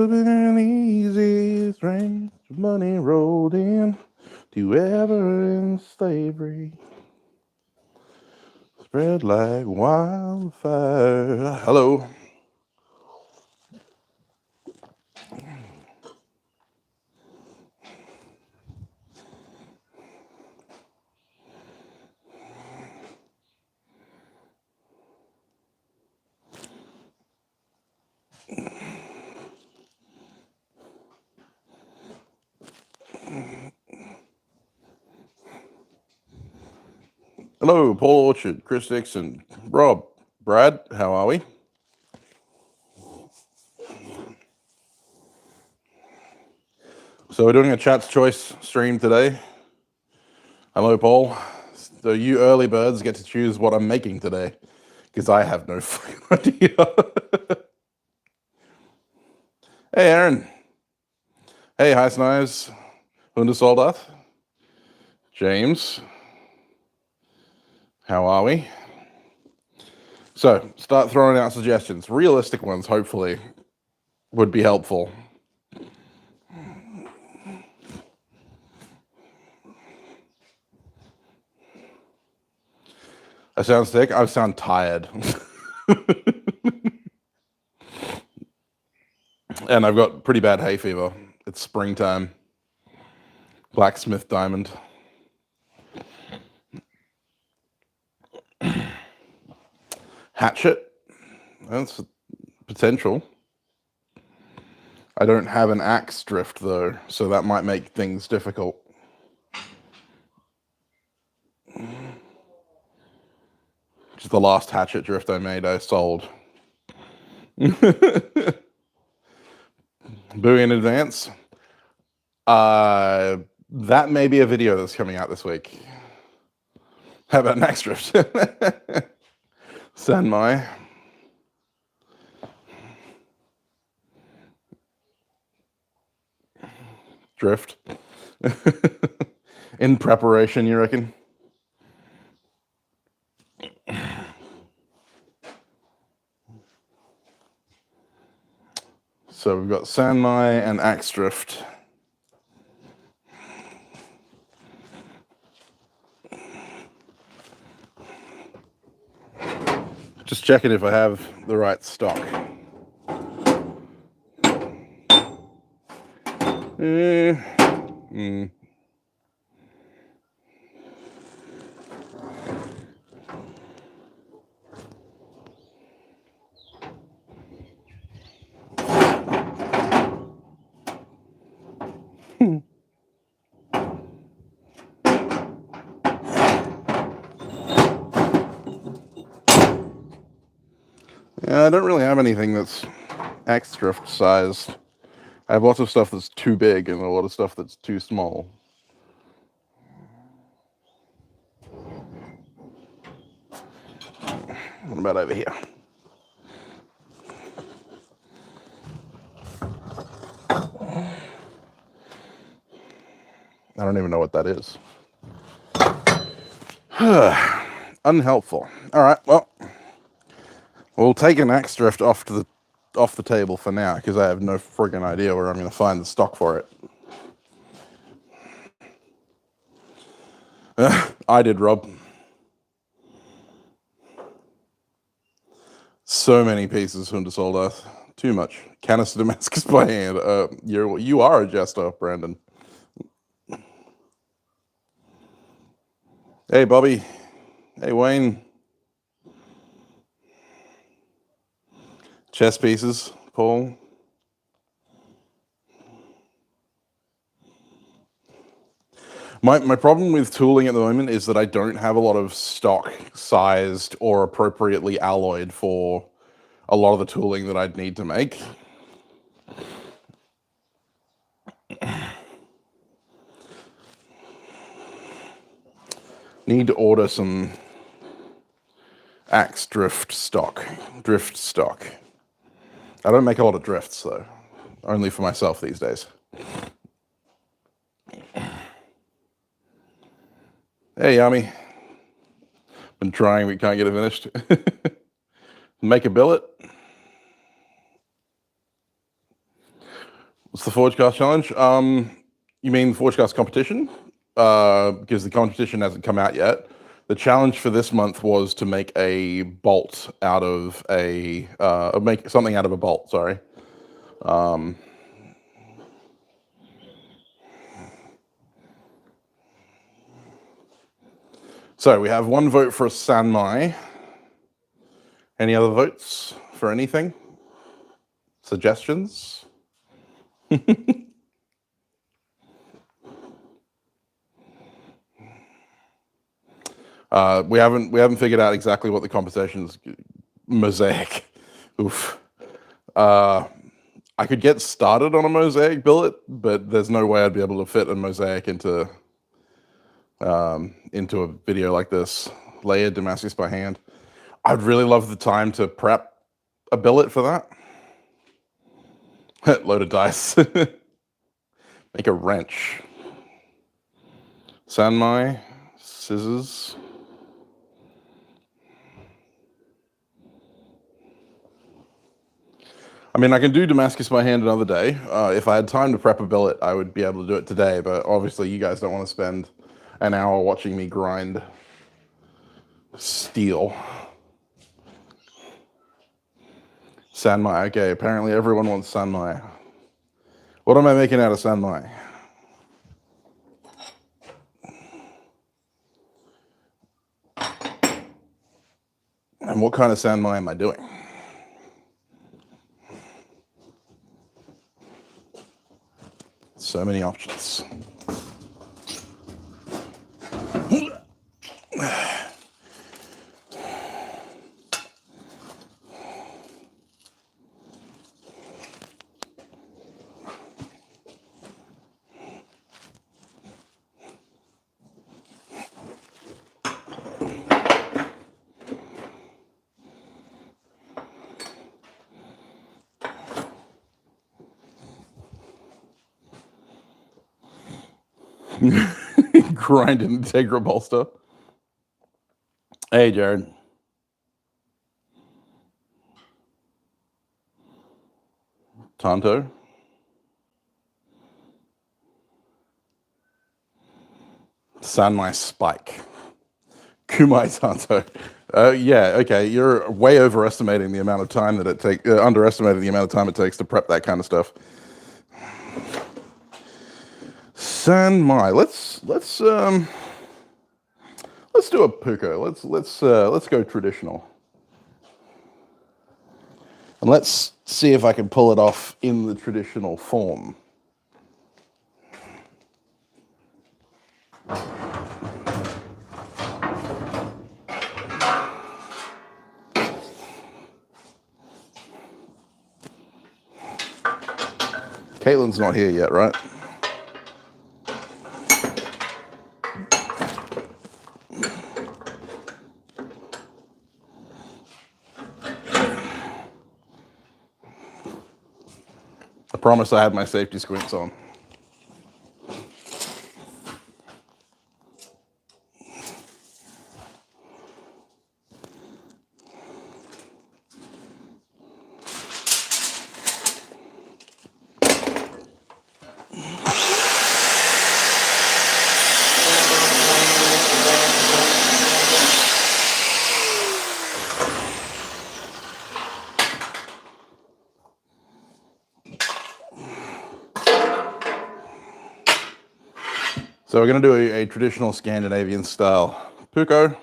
Been easy, strange money rolled in to ever in slavery, spread like wildfire. Hello. Hello, Paul Orchard, Chris Dixon, Rob, Brad, how are we? So we're doing a Chat's Choice stream today. Hello, Paul. So you early birds get to choose what I'm making today, because I have no fucking idea. Hey, Aaron. Hey, Heiss Knives. Hundesoldath. James. How are we? So, start throwing out suggestions. Realistic ones, hopefully, would be helpful. I sound sick. I sound tired. And I've got pretty bad hay fever. It's springtime. Blacksmith diamond. Hatchet. That's potential. I don't have an axe drift, though, so that might make things difficult. Just the last hatchet drift I made, I sold. Boo in advance. That may be a video that's coming out this week. How about next drift? Send my drift. In preparation, you reckon? So we've got Sanmai and Axe Drift. Just checking if I have the right stock. Yeah, I don't really have anything that's Axe Drift sized. I have lots of stuff that's too big and a lot of stuff that's too small. What about over here? I don't even know what that is. Unhelpful. All right, well, we'll take an Axe Drift off the table for now because I have no friggin' idea where I'm going to find the stock for it. I did, Rob. So many pieces Hundesoldath. Too much. Canister Damascus by hand. You are a jester, Brandon. Hey, Bobby. Hey, Wayne. Chess pieces, Paul. My problem with tooling at the moment is that I don't have a lot of stock sized or appropriately alloyed for a lot of the tooling that I'd need to make. Need to order some axe drift stock. I don't make a lot of drifts, though. Only for myself these days. Hey, Yami. Been trying, we can't get it finished. Make a billet. What's the Forgecast challenge? You mean the Forgecast competition? Because the competition hasn't come out yet. The challenge for this month was to make a bolt out of make something out of a bolt. Sorry. So we have one vote for Sanmai. Any other votes for anything? Suggestions? We haven't figured out exactly what the competition's mosaic. Oof. I could get started on a mosaic billet, but there's no way I'd be able to fit a mosaic into a video like this. Layered Damascus by hand. I'd really love the time to prep a billet for that. Load of dice. Make a wrench. Sanmai, scissors. I mean, I can do Damascus by hand another day. If I had time to prep a billet, I would be able to do it today, but obviously you guys don't want to spend an hour watching me grind steel. Sanmai, okay, apparently everyone wants Sanmai. What am I making out of Sanmai? And what kind of Sanmai am I doing? So many options. Grind an Integra bolster. Hey, Jared. Tonto. Sanmai Spike. Kumai Tonto. Yeah, okay. You're way overestimating the amount of time that it takes, underestimating the amount of time it takes to prep that kind of stuff. Sanmai. Let's do a puukko. Let's go traditional. And let's see if I can pull it off in the traditional form. Caitlin's not here yet, right? I promise I had my safety squints on. So we're going to do a traditional Scandinavian style puukko.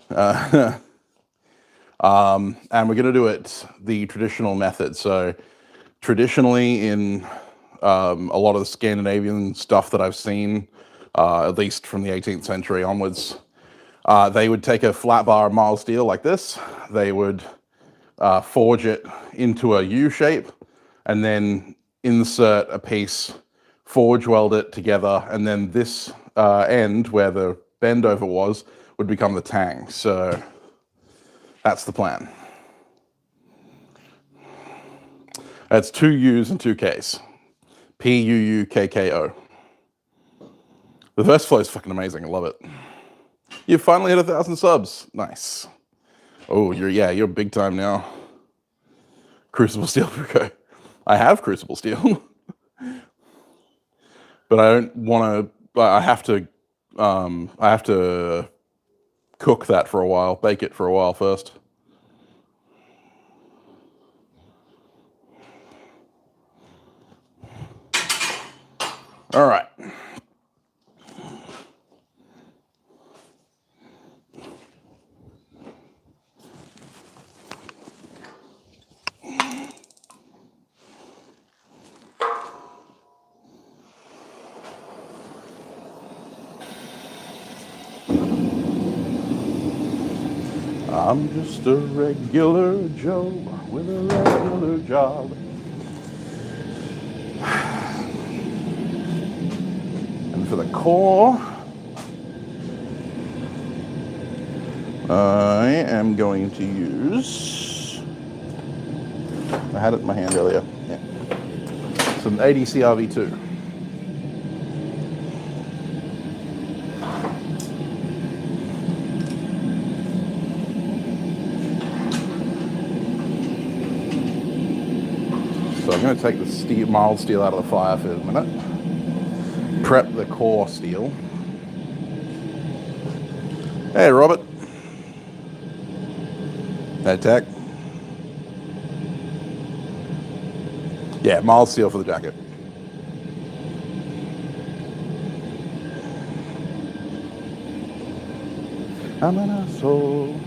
And we're going to do it the traditional method. So traditionally in a lot of the Scandinavian stuff that I've seen, at least from the 18th century onwards, they would take a flat bar of mild steel like this. They would forge it into a U shape and then insert a piece, forge weld it together, and then this end where the bend over was would become the tang. So that's the plan. That's 2 U's and 2 K's. Puukko. The verse flow is fucking amazing. I love it. You finally hit 1,000 subs. Nice. Oh, you're big time now. Crucible Steel puukko. I have crucible steel, but I don't want to. I have to. I have to cook that for a while, bake it for a while first. All right. I'm just a regular Joe with a regular job. And for the core, I am going to use, I had it in my hand earlier, yeah, some 80 CRV2. So I'm going to take the steel, mild steel out of the fire for a minute. Prep the core steel. Hey, Robert. Hey, Tech. Yeah, mild steel for the jacket. I'm an asshole.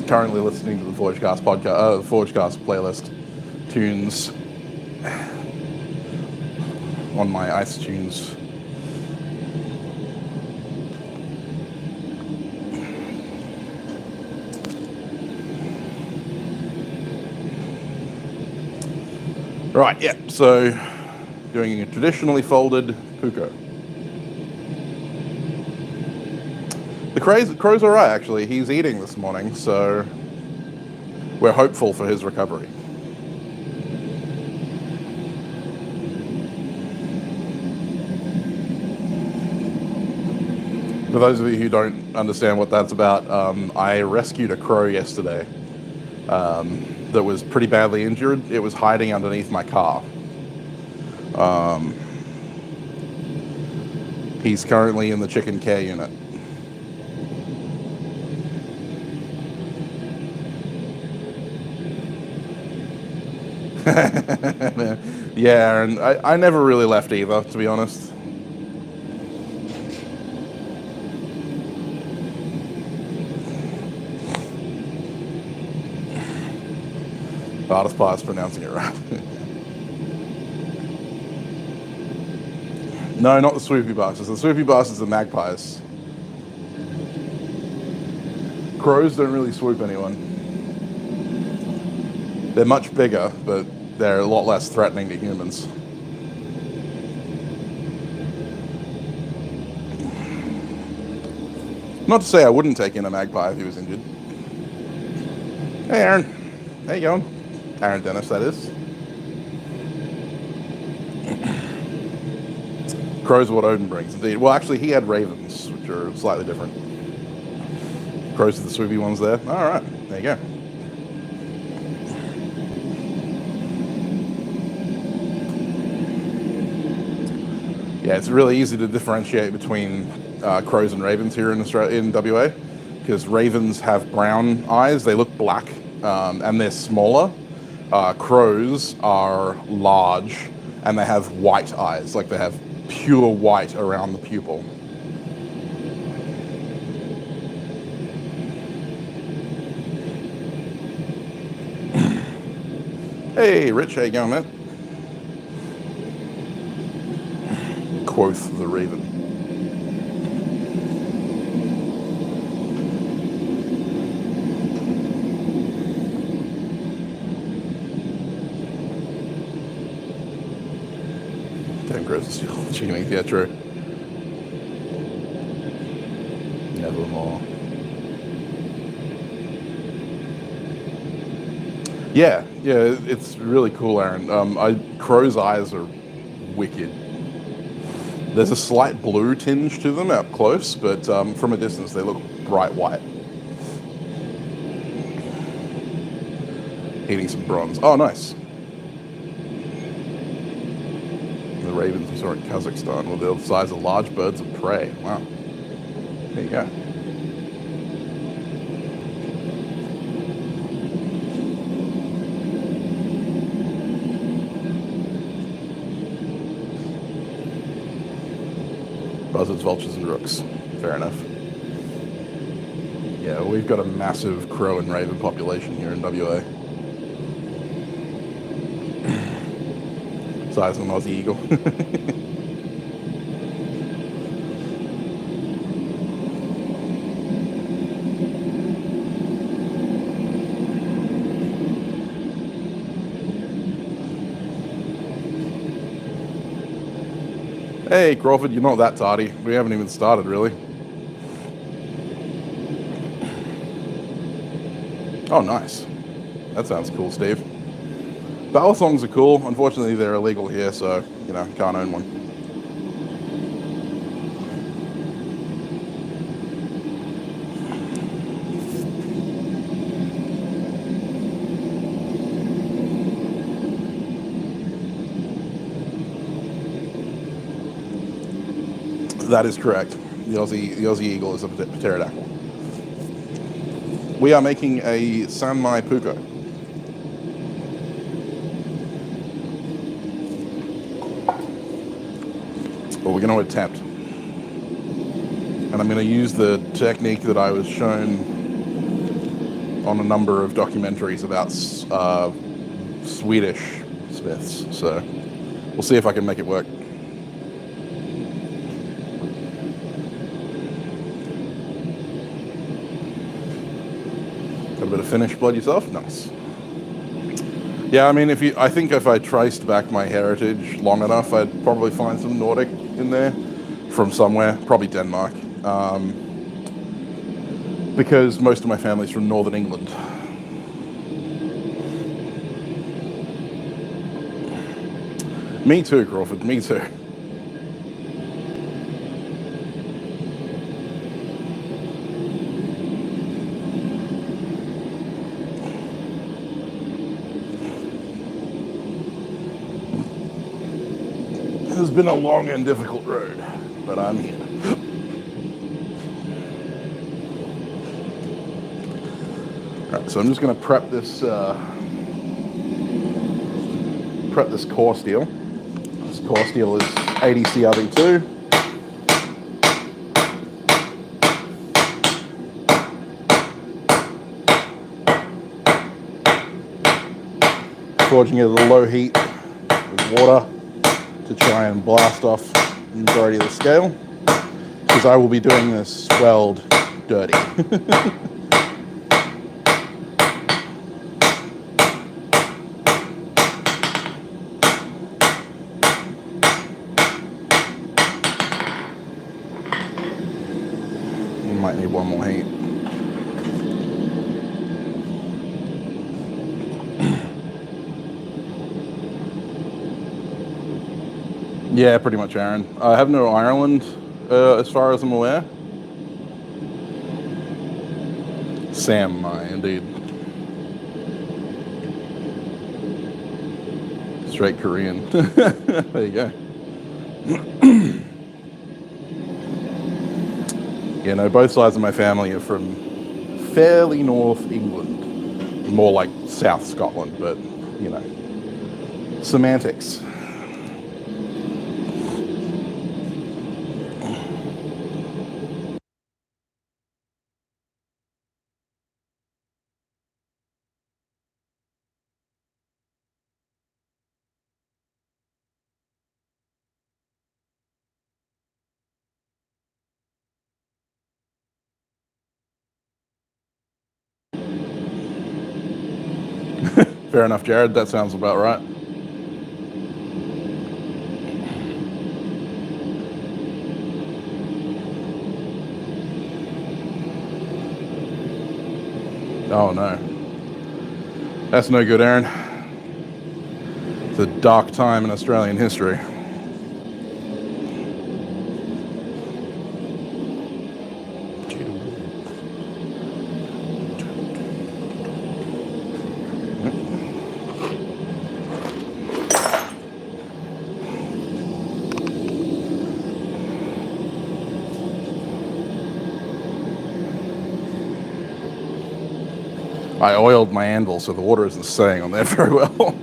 Currently listening to the Forgecast podcast, Forgecast playlist tunes on my iTunes. Right, yeah, so doing a traditionally folded puukko. The crow's all right, actually. He's eating this morning, so we're hopeful for his recovery. For those of you who don't understand what that's about, I rescued a crow yesterday that was pretty badly injured. It was hiding underneath my car. He's currently in the chicken care unit. Yeah, and I never really left either, to be honest. Hardest part is pronouncing it right. No, not the swoopy bastards. The swoopy bastards are magpies. Crows don't really swoop anyone. They're much bigger, but they're a lot less threatening to humans. Not to say I wouldn't take in a magpie if he was injured. Hey, Aaron. How you going? Aaron Dennis, that is. Crows are what Odin brings, indeed. Well, actually, he had ravens, which are slightly different. Crows are the swoopy ones there. All right, there you go. Yeah, it's really easy to differentiate between crows and ravens here in Australia, in WA, because ravens have brown eyes. They look black, and they're smaller. Crows are large, and they have white eyes, like they have pure white around the pupil. Hey, Rich, how you going, man? Quoth the raven. Damn gross, still chicken wings, yeah, true. Nevermore. Yeah, it's really cool, Aaron. Crow's eyes are wicked. There's a slight blue tinge to them up close, but from a distance they look bright white. Eating some bronze. Oh, nice. The ravens we saw in Kazakhstan were the size of large birds of prey. Wow. There you go. Buzzards, vultures, and rooks. Fair enough. Yeah, we've got a massive crow and raven population here in WA. Size of an Aussie eagle. Hey, Crawford, you're not that tardy. We haven't even started, really. Oh, nice. That sounds cool, Steve. Ballad songs are cool. Unfortunately, they're illegal here, so, you know, can't own one. That is correct. The Aussie eagle is a pterodactyl. We are making a Sanmai puukko. Well, we're going to attempt. And I'm going to use the technique that I was shown on a number of documentaries about Swedish smiths. So we'll see if I can make it work. Got a bit of Finnish blood yourself? Nice. Yeah, I mean, I think if I traced back my heritage long enough, I'd probably find some Nordic in there from somewhere, probably Denmark, because most of my family's from Northern England. Me too, Crawford, me too. It's been a long and difficult road, but I'm here. Alright, so I'm just going to prep this core steel. This core steel is 80 CRV2. Forging it at a low heat with water to try and blast off the majority of the scale, because I will be doing this weld dirty. You might need one more heat. Yeah, pretty much, Aaron. I have no Ireland, as far as I'm aware. Sam, indeed. Straight Korean. There you go. Yeah, no, both sides of my family are from fairly North England. More like South Scotland, but, you know, semantics. Fair enough, Jared. That sounds about right. Oh no. That's no good, Aaron. It's a dark time in Australian history. I oiled my anvil so the water isn't staying on there very well.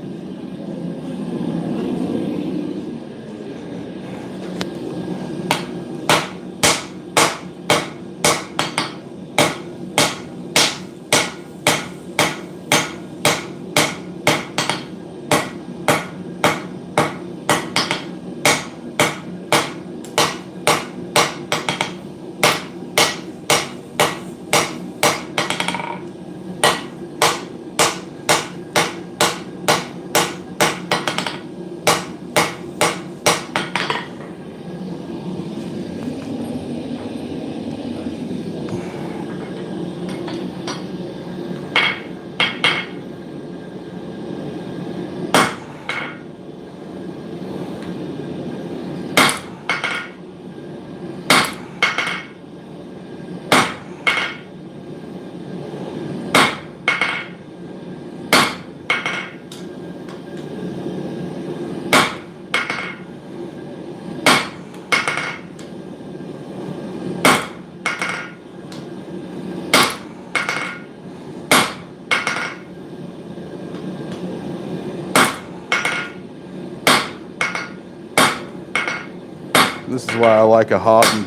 This is why I like a hardened.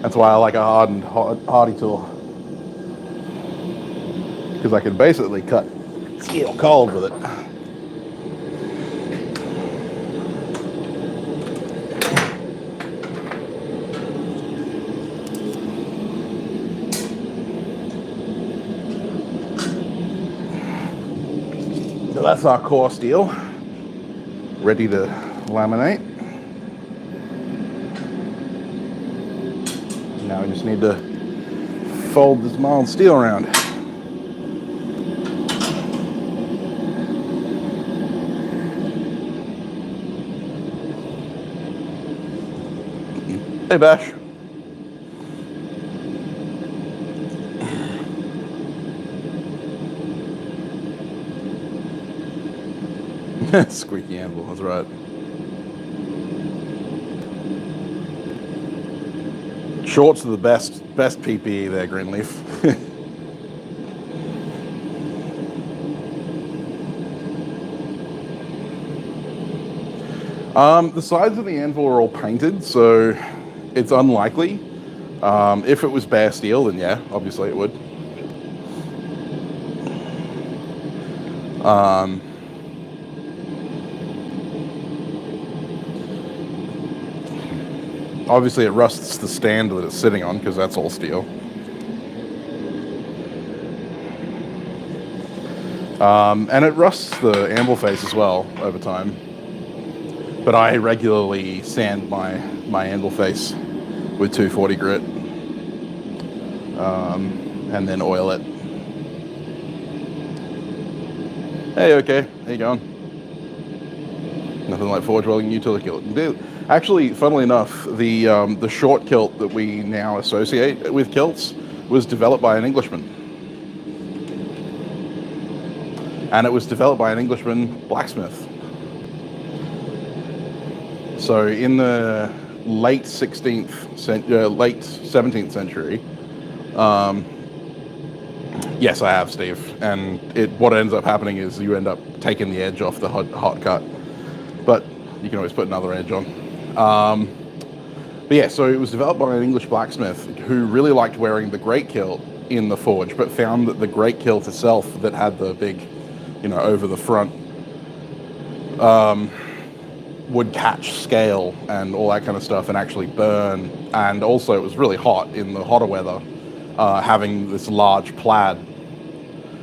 That's why I like a hardy tool, because I can basically cut steel cold with it. So that's our core steel, ready to laminate. Now we just need to fold this mild steel around. Hey, Bash. Squeaky anvil, that's right. Shorts are the best PPE there, Greenleaf. The sides of the anvil are all painted, so it's unlikely. If it was bare steel, then yeah, obviously it would. Obviously it rusts the stand that it's sitting on, because that's all steel. And it rusts the anvil face as well over time. But I regularly sand my anvil face with 240 grit, and then oil it. Hey, okay, how you going? Nothing like forge welding utility kilt. Actually, funnily enough, the short kilt that we now associate with kilts was developed by an Englishman. And it was developed by an Englishman blacksmith. So in the late 17th century, yes, I have, Steve. And what ends up happening is you end up taking the edge off the hot cut. But you can always put another edge on. But yeah, so it was developed by an English blacksmith who really liked wearing the great kilt in the forge, but found that the great kilt itself, that had the big, over the front, would catch scale and all that kind of stuff and actually burn. And also it was really hot in the hotter weather, having this large plaid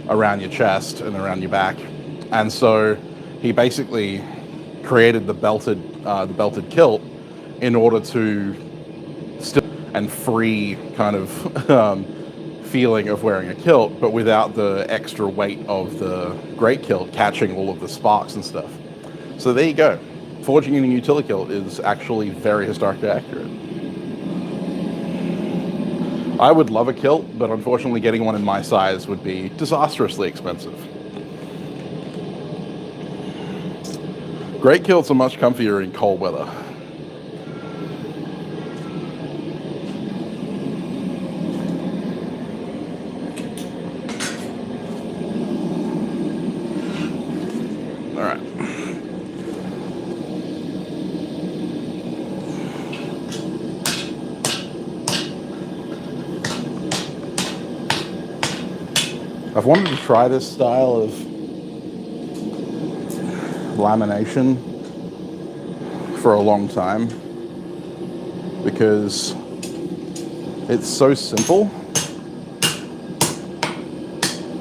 around your chest and around your back. And so he basically created the belted kilt in order to still and free kind of feeling of wearing a kilt, but without the extra weight of the great kilt catching all of the sparks and stuff. So there you go. Forging in a utility kilt is actually very historically accurate. I would love a kilt, but unfortunately getting one in my size would be disastrously expensive. Great kilts are much comfier in cold weather. I've wanted to try this style of lamination for a long time because it's so simple.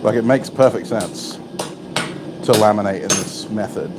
Like, it makes perfect sense to laminate in this method.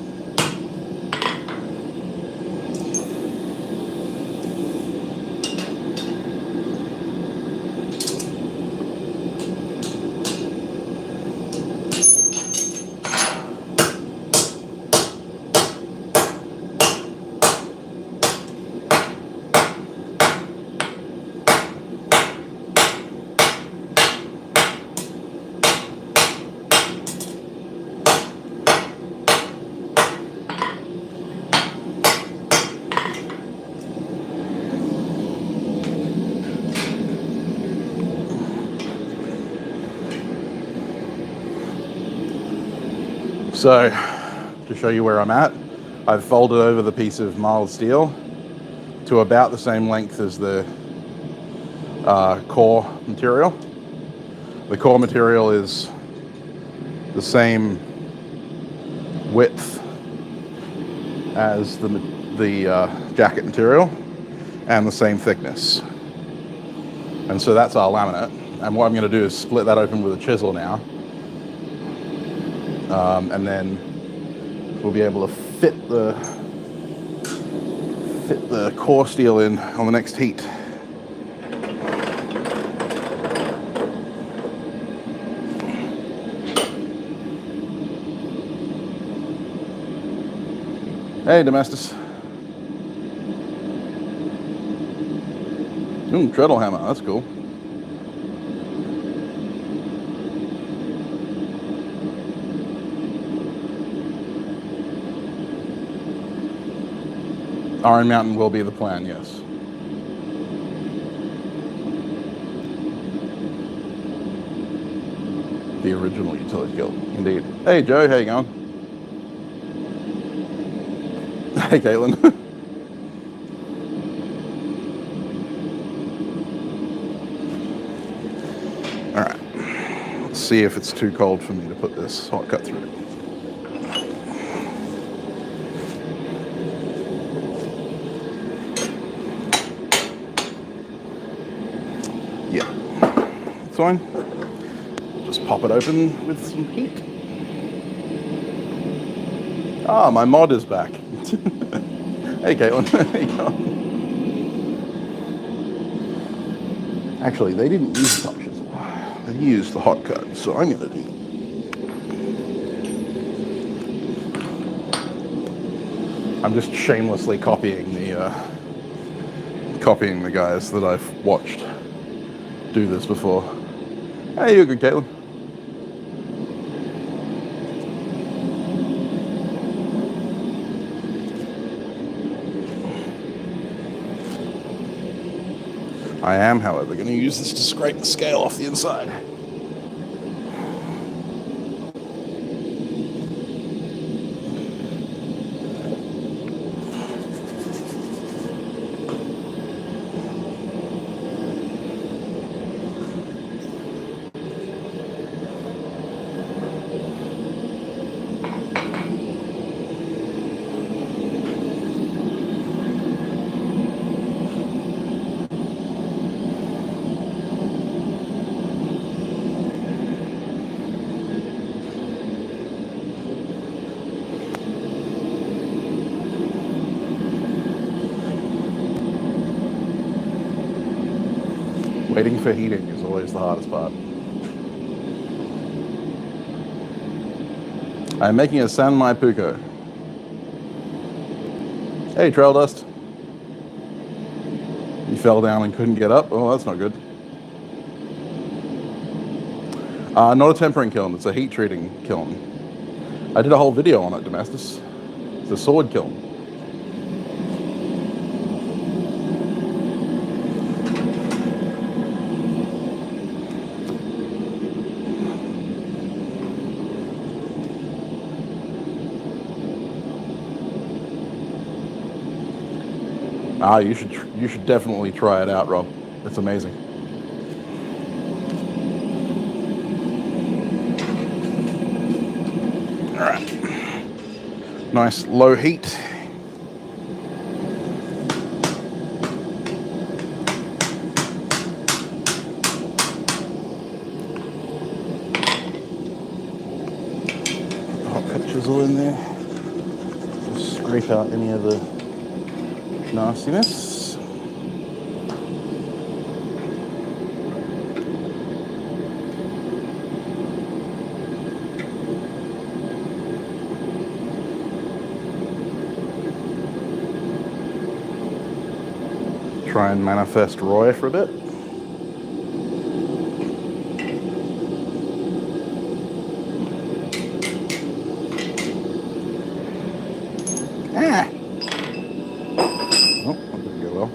So, to show you where I'm at, I've folded over the piece of mild steel to about the same length as the core material. The core material is the same width as the jacket material and the same thickness. And so that's our laminate. And what I'm going to do is split that open with a chisel now. And then we'll be able to fit the core steel in on the next heat. Hey, Domestus. Treadle hammer, that's cool. Iron Mountain will be the plan, yes. The original utility guild, indeed. Hey Joe, how you going? Hey Caitlin. All right, let's see if it's too cold for me to put this hot cut through. Yeah, it's fine. Just pop it open with some heat. Ah, my mod is back. Hey Caitlin, how you going? Actually, they didn't use the top chisel. They used the hot cut, so I'm gonna do. I'm just shamelessly copying the guys that I've watched do this before. Hey, you're good, Caitlin. I am, however, going to use this to scrape the scale off the inside. Waiting for heating is always the hardest part. I'm making a San Mai puukko. Hey, Trail Dust. You fell down and couldn't get up? Oh, that's not good. Not a tempering kiln, it's a heat treating kiln. I did a whole video on it, Domestus. It's a sword kiln. You should definitely try it out, Rob. It's amazing. Nice low heat. Hot cut chisel in there. Just scrape out any of the nastiness. Try and manifest Roy for a bit. Ah! Oh, that didn't go well.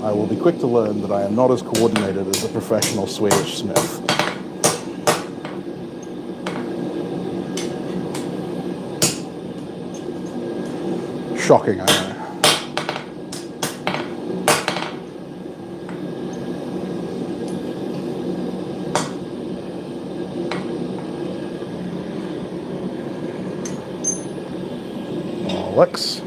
I will be quick to learn that I am not as coordinated as a professional Swedish smith. Shocking, I know. Alex.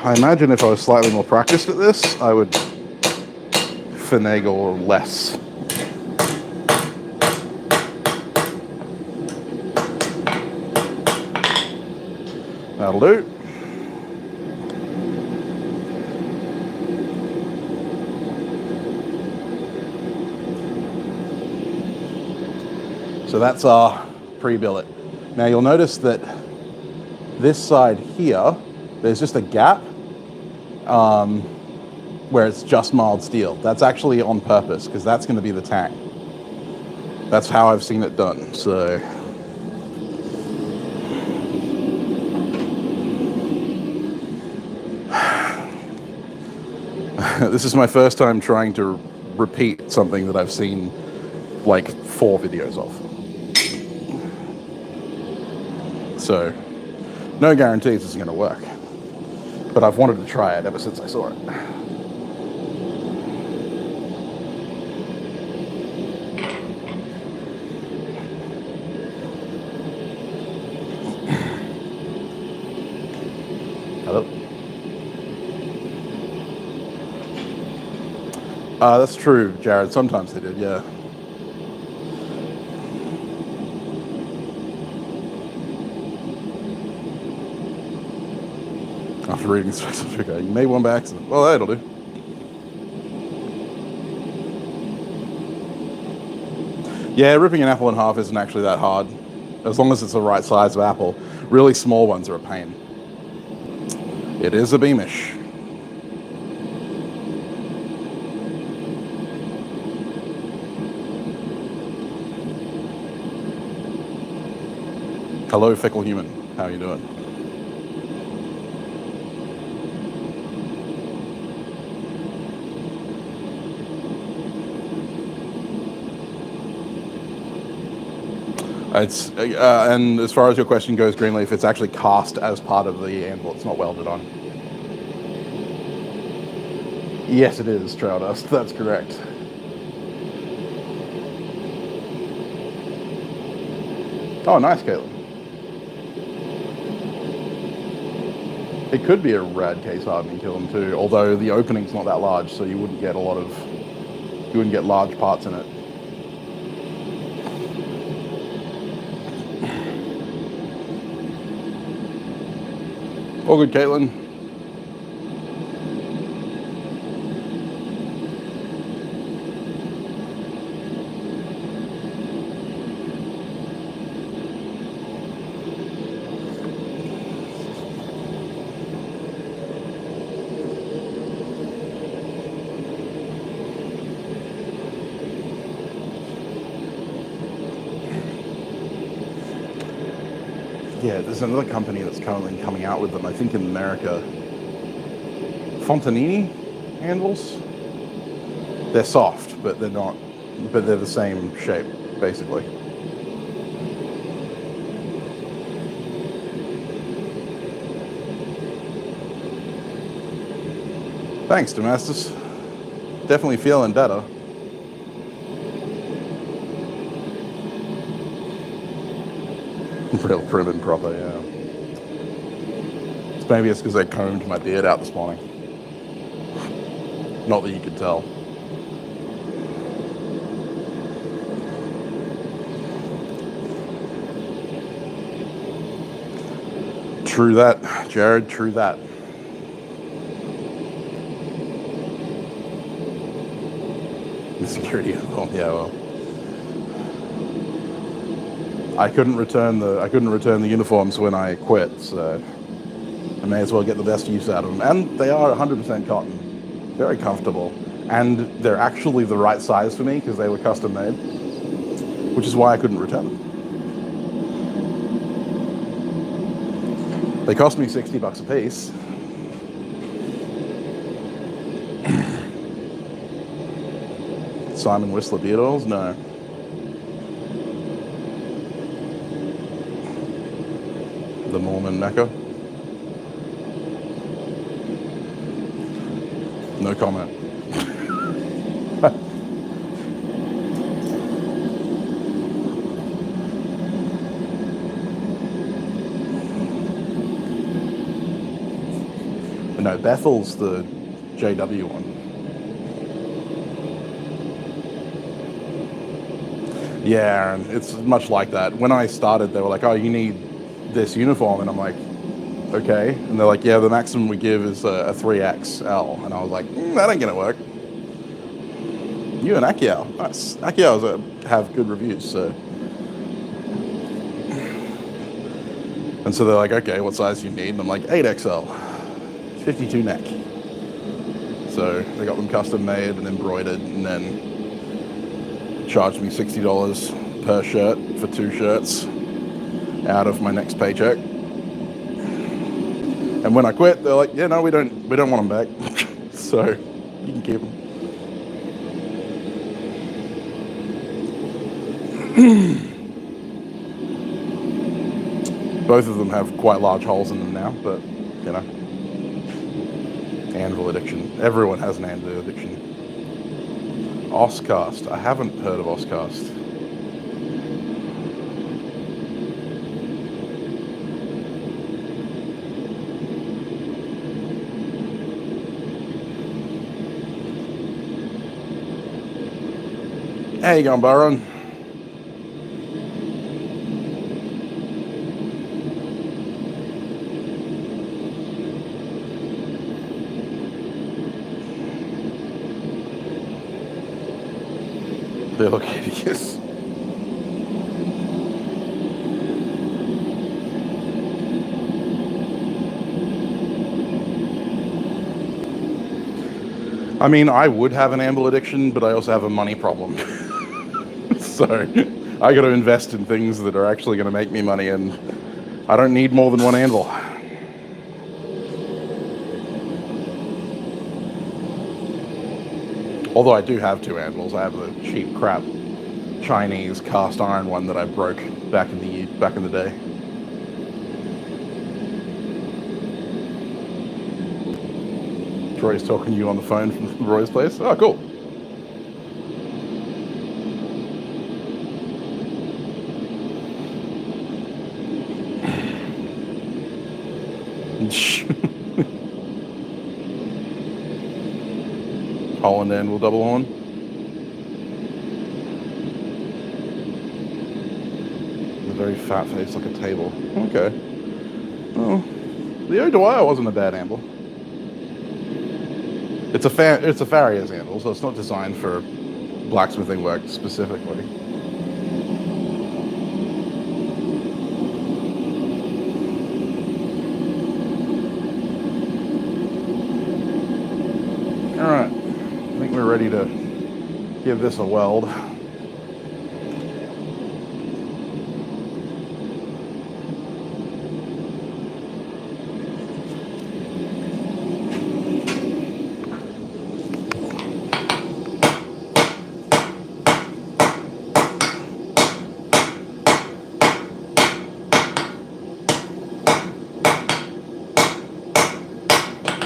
I imagine if I was slightly more practiced at this, I would finagle less. That'll do. So that's our pre-billet. Now you'll notice that this side here, there's just a gap where it's just mild steel. That's actually on purpose because that's going to be the tang. That's how I've seen it done. So this is my first time trying to repeat something that I've seen like 4 videos of. So no guarantees it's going to work. But I've wanted to try it ever since I saw it. Hello? That's true, Jared. Sometimes they did, yeah. After reading specific, you made one by accident. Well, that'll do. Yeah, ripping an apple in half isn't actually that hard, as long as it's the right size of apple. Really small ones are a pain. It is a Beamish. Hello, fickle human. How are you doing? It's and as far as your question goes, Greenleaf, it's actually cast as part of the anvil. It's not welded on. Yes, it is trail dust. That's correct. Oh, nice, Caitlin. It could be a rad case hardening kiln too, although the opening's not that large, so you wouldn't get large parts in it. All good, Caitlin. Yeah, there's another company that's currently coming out with them, I think in America. Fontanini handles. They're soft, but they're not, but they're the same shape, basically. Thanks, Damascus. Definitely feeling better. Real prim and proper, yeah. Maybe it's because I combed my beard out this morning. Not that you could tell. True that, Jared, true that. The security info, yeah, well. I couldn't return the uniforms when I quit, so I may as well get the best use out of them. And they are 100% cotton, very comfortable, and they're actually the right size for me because they were custom made, which is why I couldn't return them. They cost me $60 a piece. Simon Whistler beard oils? No. The Mormon Mecca? No comment. No, Bethel's the JW one. Yeah, and it's much like that. When I started, they were like, oh, you need this uniform, and I'm like, okay. And they're like, yeah, the maximum we give is a 3XL. And I was like, that ain't gonna work. You and Akiao. Nice. Akiao have good reviews, so. And so they're like, okay, what size do you need? And I'm like, 8XL. 52 neck. So they got them custom made and embroidered, and then charged me $60 per shirt for 2 shirts out of my next paycheck. And when I quit, they're like, yeah, no, we don't want them back. So you can keep them. Both of them have quite large holes in them now, but you know. Anvil addiction. Everyone has an anvil addiction. Oscast. I haven't heard of Oscast. How you going, Byron? They look hideous. I mean, I would have an amble addiction, but I also have a money problem. So I got to invest in things that are actually going to make me money, and I don't need more than one anvil. Although I do have 2 anvils. I have a cheap crap Chinese cast iron one that I broke back in the day. Troy's talking to you on the phone from Roy's place. Oh, cool. Holland anvil double horn. A very fat face like a table. Okay. Oh, the O'Dwyer wasn't a bad anvil. It's a Farrier's anvil, so it's not designed for blacksmithing work specifically. All right, I think we're ready to give this a weld.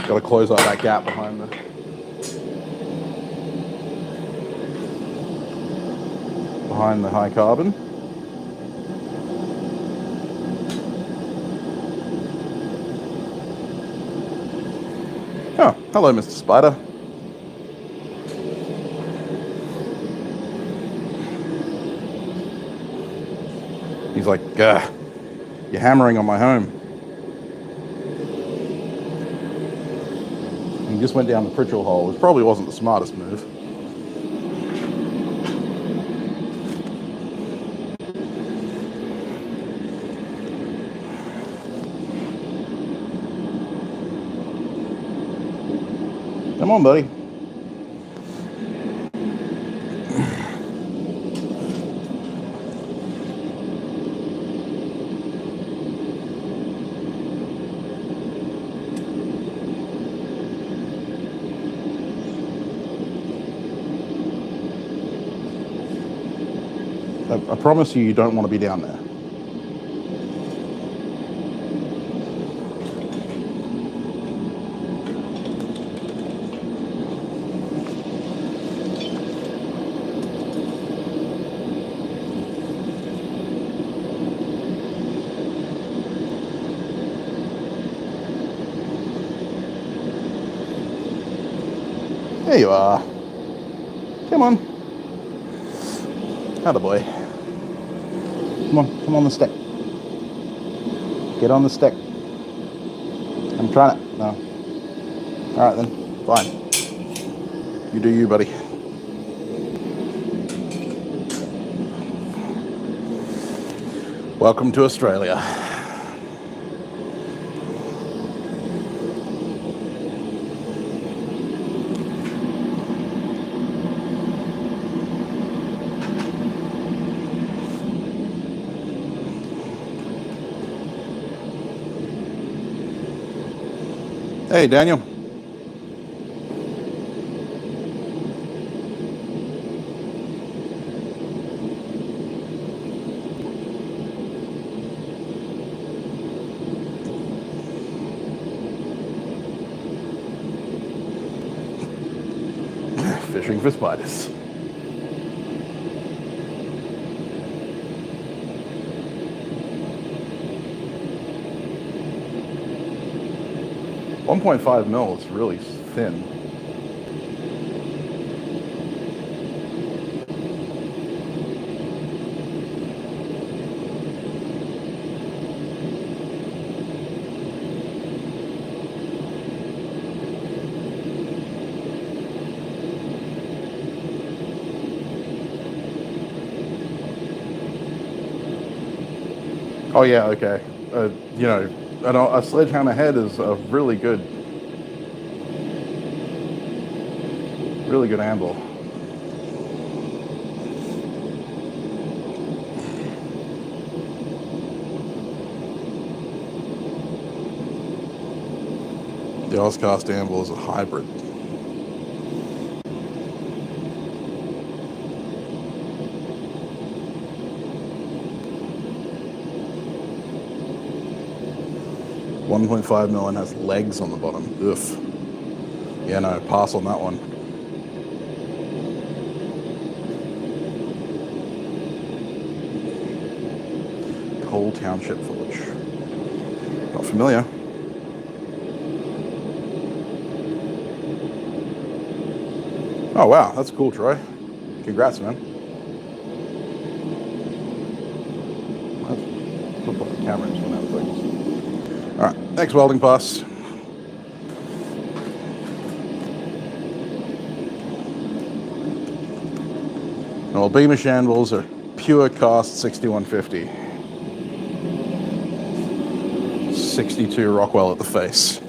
Got to close up that gap behind the high carbon. Oh, hello, Mr. Spider. He's like, you're hammering on my home. He just went down the Pritchell hole, which probably wasn't the smartest move. Come on, buddy. I promise you don't want to be down there. There you are. Come on. Attaboy. Come on the stick. Get on the stick. I'm trying it. No. Alright then. Fine. You do you, buddy. Welcome to Australia. Hey, Daniel. Fishing for spiders. .5 mil is really thin. Oh yeah, okay. You know, a sledgehammer head is a really good anvil. The Ozcast anvil is a hybrid. .5 mil and has legs on the bottom. Oof. Yeah, no, pass on that one. Cole Township Village. Not familiar. Oh wow, that's cool, Troy. Congrats, man. Let's put the camera in one of those things. All right, next welding pass. Well, Beamish anvils are pure cast 6150. 62 Rockwell at the face.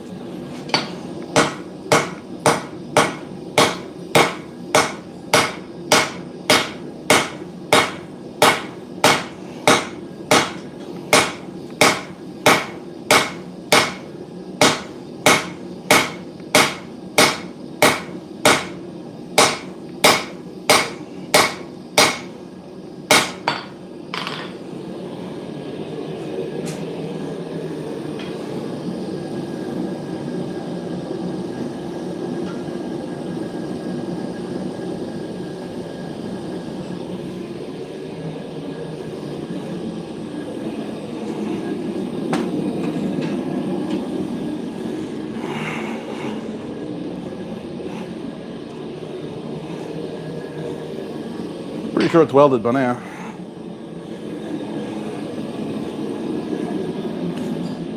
Pretty sure it's welded by now.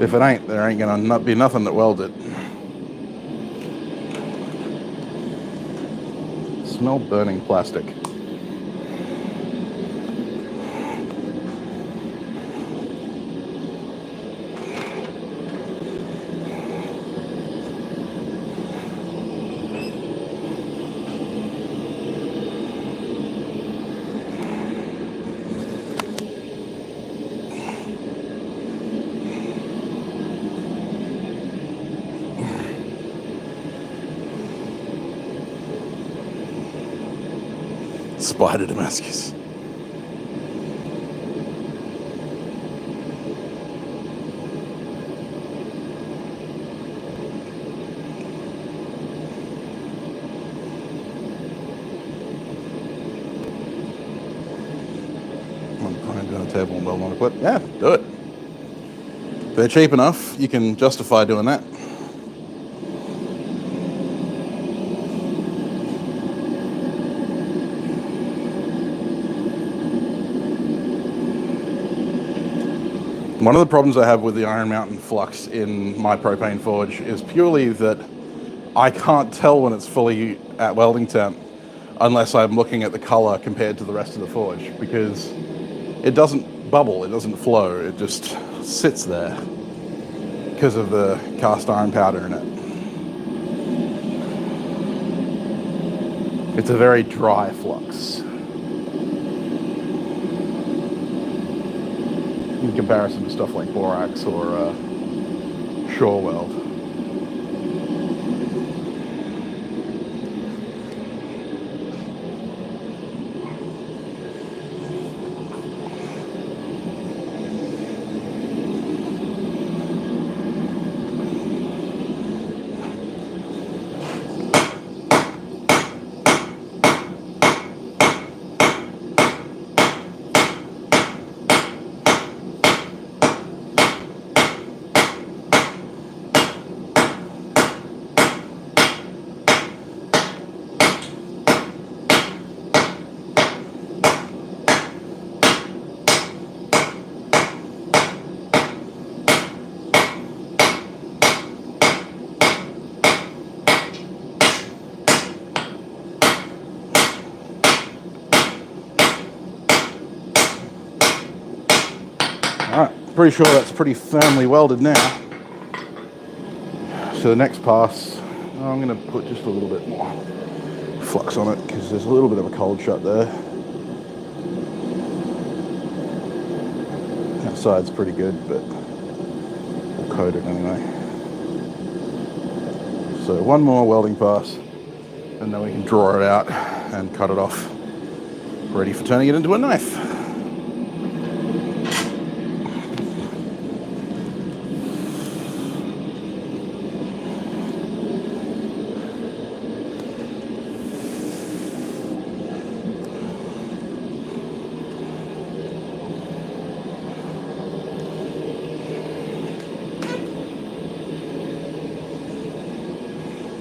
If it ain't, there ain't gonna be nothing that welds it. Smell burning plastic. Spider Damascus. I'm doing a table and weld on a clip. Yeah, do it. If they're cheap enough, you can justify doing that. One of the problems I have with the Iron Mountain flux in my propane forge is purely that I can't tell when it's fully at welding temp unless I'm looking at the color compared to the rest of the forge, because it doesn't bubble, it doesn't flow, it just sits there because of the cast iron powder in it. It's a very dry flux in comparison to stuff like borax or shore weld. Alright, pretty sure that's pretty firmly welded now. So the next pass, I'm going to put just a little bit more flux on it because there's a little bit of a cold shut there. That side's pretty good, but we'll coat it anyway. So one more welding pass and then we can draw it out and cut it off, ready for turning it into a knife.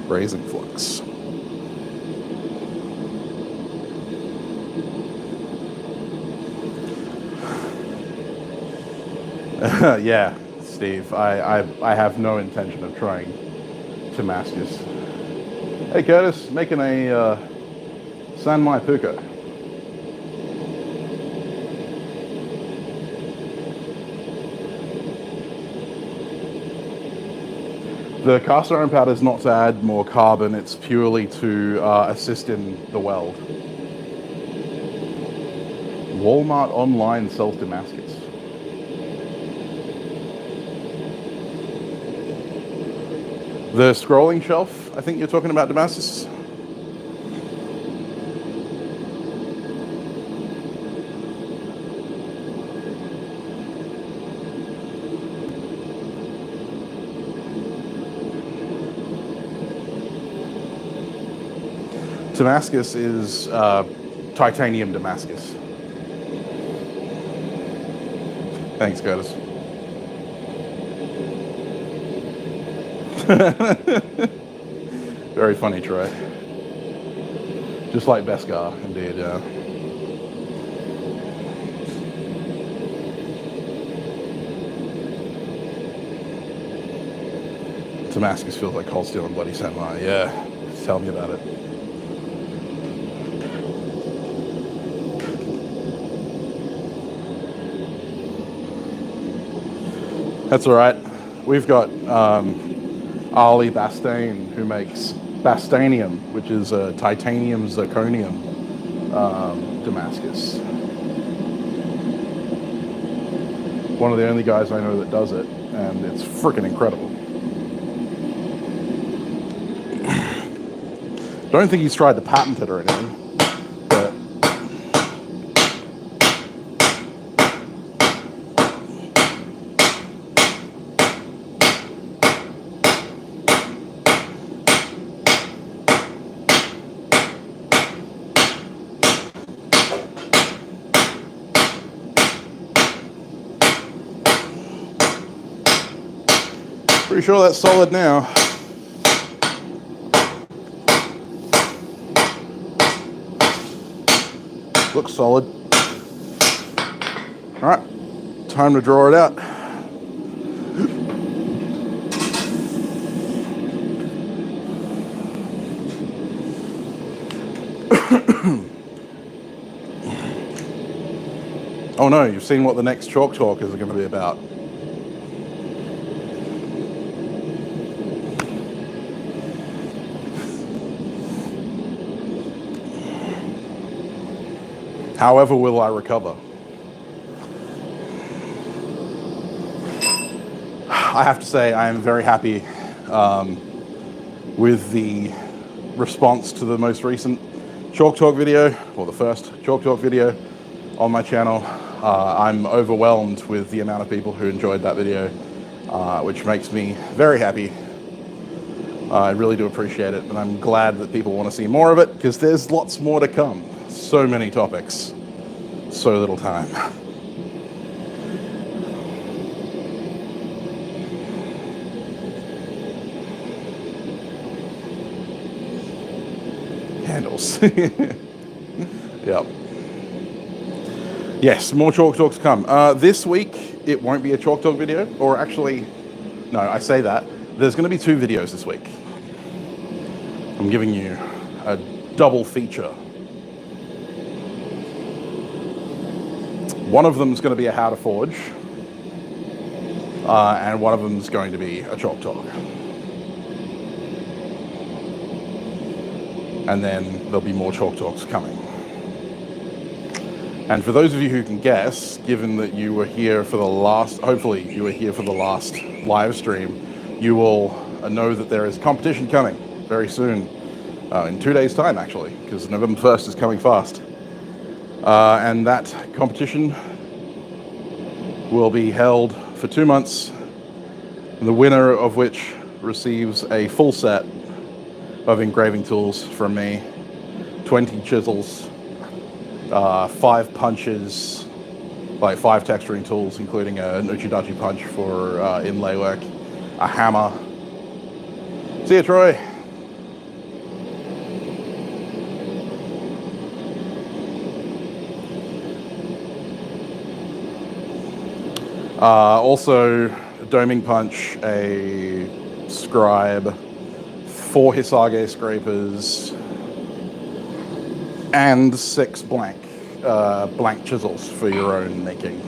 Brazing flux. Yeah, Steve, I have no intention of trying Damascus. Hey Curtis, making a San Mai puukko. The cast iron powder is not to add more carbon, it's purely to assist in the weld. Walmart online sells Damascus. The scrolling shelf, I think you're talking about Damascus? Damascus is titanium Damascus. Thanks, Curtis. Very funny try. Just like Beskar, indeed, yeah. Damascus feels like cold steel and bloody samurai. Yeah, tell me about it. That's all right. We've got Ali Bastain, who makes Bastanium, which is a titanium zirconium Damascus. One of the only guys I know that does it, and it's freaking incredible. Don't think he's tried to patent it or anything, but pretty sure that's solid now. Looks solid. All right, time to draw it out. Oh no, you've seen what the next chalk talk is going to be about. However will I recover? I have to say I am very happy with the response to the most recent Chalk Talk video, or the first Chalk Talk video on my channel. I'm overwhelmed with the amount of people who enjoyed that video, which makes me very happy. I really do appreciate it, and I'm glad that people want to see more of it, because there's lots more to come. So many topics, so little time. Handles. Yep. Yes, more Chalk Talks to come. This week, it won't be a Chalk Talk video, or actually, no, I say that. There's going to be 2 videos this week. I'm giving you a double feature. One of them is going to be a how to forge, and one of them is going to be a Chalk Talk. And then there'll be more Chalk Talks coming. And for those of you who can guess, given that you were here for the last, hopefully you were here for the last live stream, you will know that there is competition coming very soon, in 2 days' time actually, because November 1st is coming fast. And that competition will be held for 2 months, the winner of which receives a full set of engraving tools from me, 20 chisels, 5 punches, like 5 texturing tools, including a Uchidachi punch for inlay work, a hammer. See ya, Troy. Also, a doming punch, a scribe, 4 Hisage scrapers, and 6 blank chisels for your own making.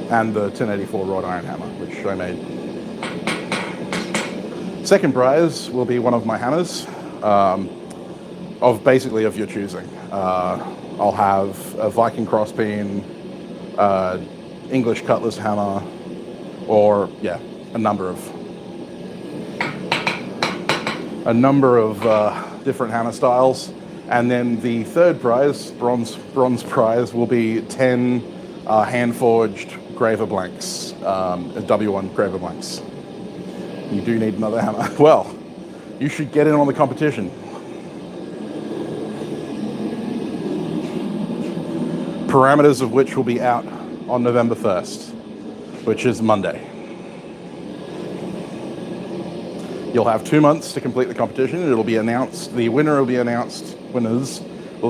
And the 1084 wrought iron hammer, which I made. Second prize will be one of my hammers, of your choosing. I'll have a Viking crossbeam, English cutlass hammer, or yeah, a number of different hammer styles. And then the third prize, bronze prize, will be 10 hand-forged graver blanks, W1 graver blanks. You do need another hammer. Well, you should get in on the competition. Parameters of which will be out on November 1st, which is Monday. You'll have 2 months to complete the competition. It'll be announced, winners will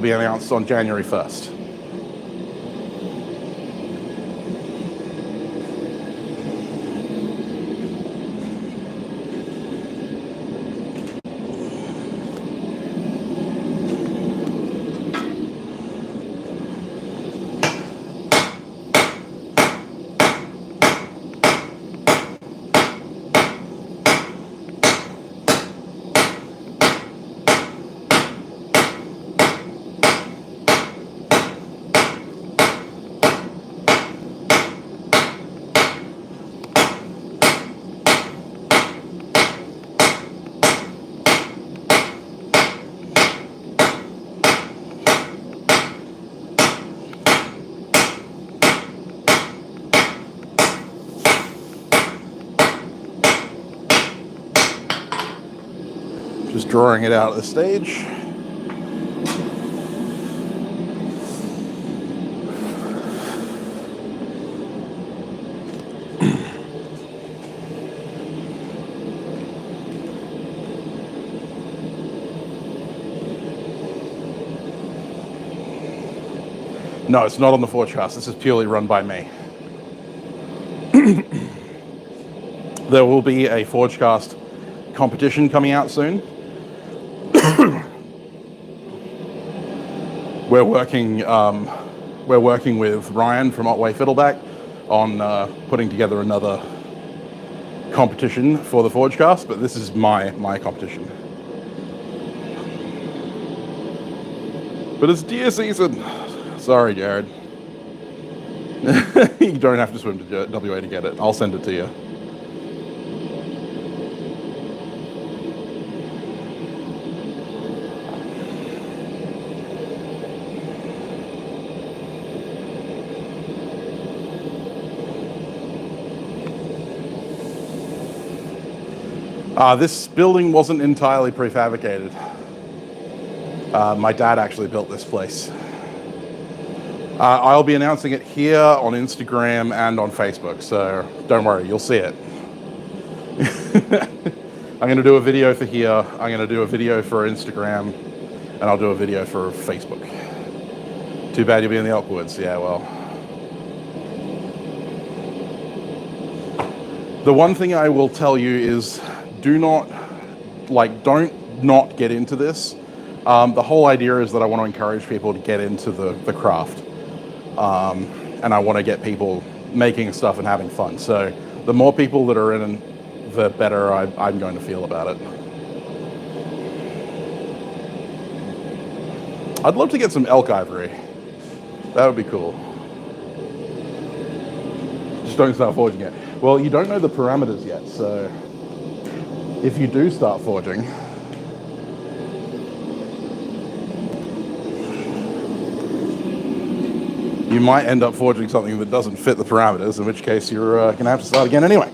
be announced on January 1st. Just drawing it out at the stage. No, it's not on the Forge Cast. This is purely run by me. There will be a Forge Cast competition coming out soon. We're working with Ryan from Otway Fiddleback on putting together another competition for the Forge Cast, but this is my competition. But it's deer season. Sorry, Jared. You don't have to swim to WA to get it. I'll send it to you. This building wasn't entirely prefabricated. My dad actually built this place. I'll be announcing it here on Instagram and on Facebook, so don't worry, you'll see it. I'm going to do a video for here, I'm going to do a video for Instagram, and I'll do a video for Facebook. Too bad you'll be in the Elkwoods, yeah, well. The one thing I will tell you is don't not get into this. The whole idea is that I want to encourage people to get into the craft. And I want to get people making stuff and having fun. So the more people that are in, the better I'm going to feel about it. I'd love to get some elk ivory. That would be cool. Just don't start forging it. Well, you don't know the parameters yet, so if you do start forging, you might end up forging something that doesn't fit the parameters, in which case you're going to have to start again anyway.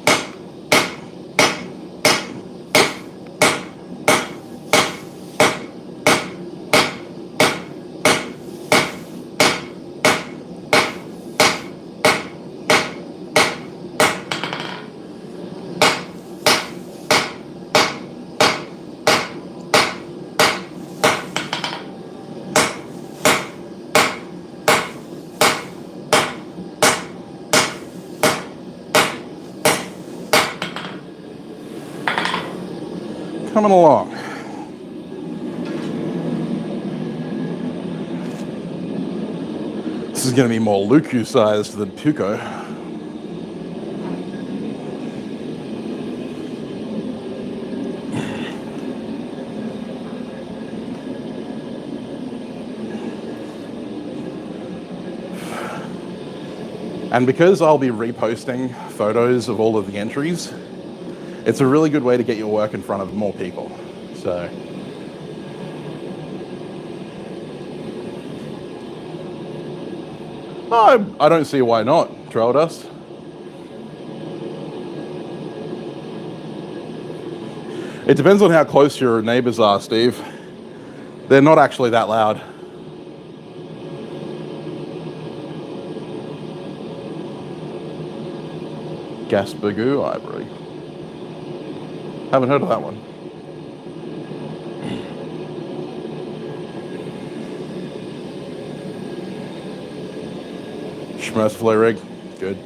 Coming along. This is going to be more Luku sized than puukko. And because I'll be reposting photos of all of the entries, it's a really good way to get your work in front of more people. So I don't see why not, trail dust. It depends on how close your neighbors are, Steve. They're not actually that loud. Gaspagoo ivory. Haven't heard of that one. Schmerz flow rig, good.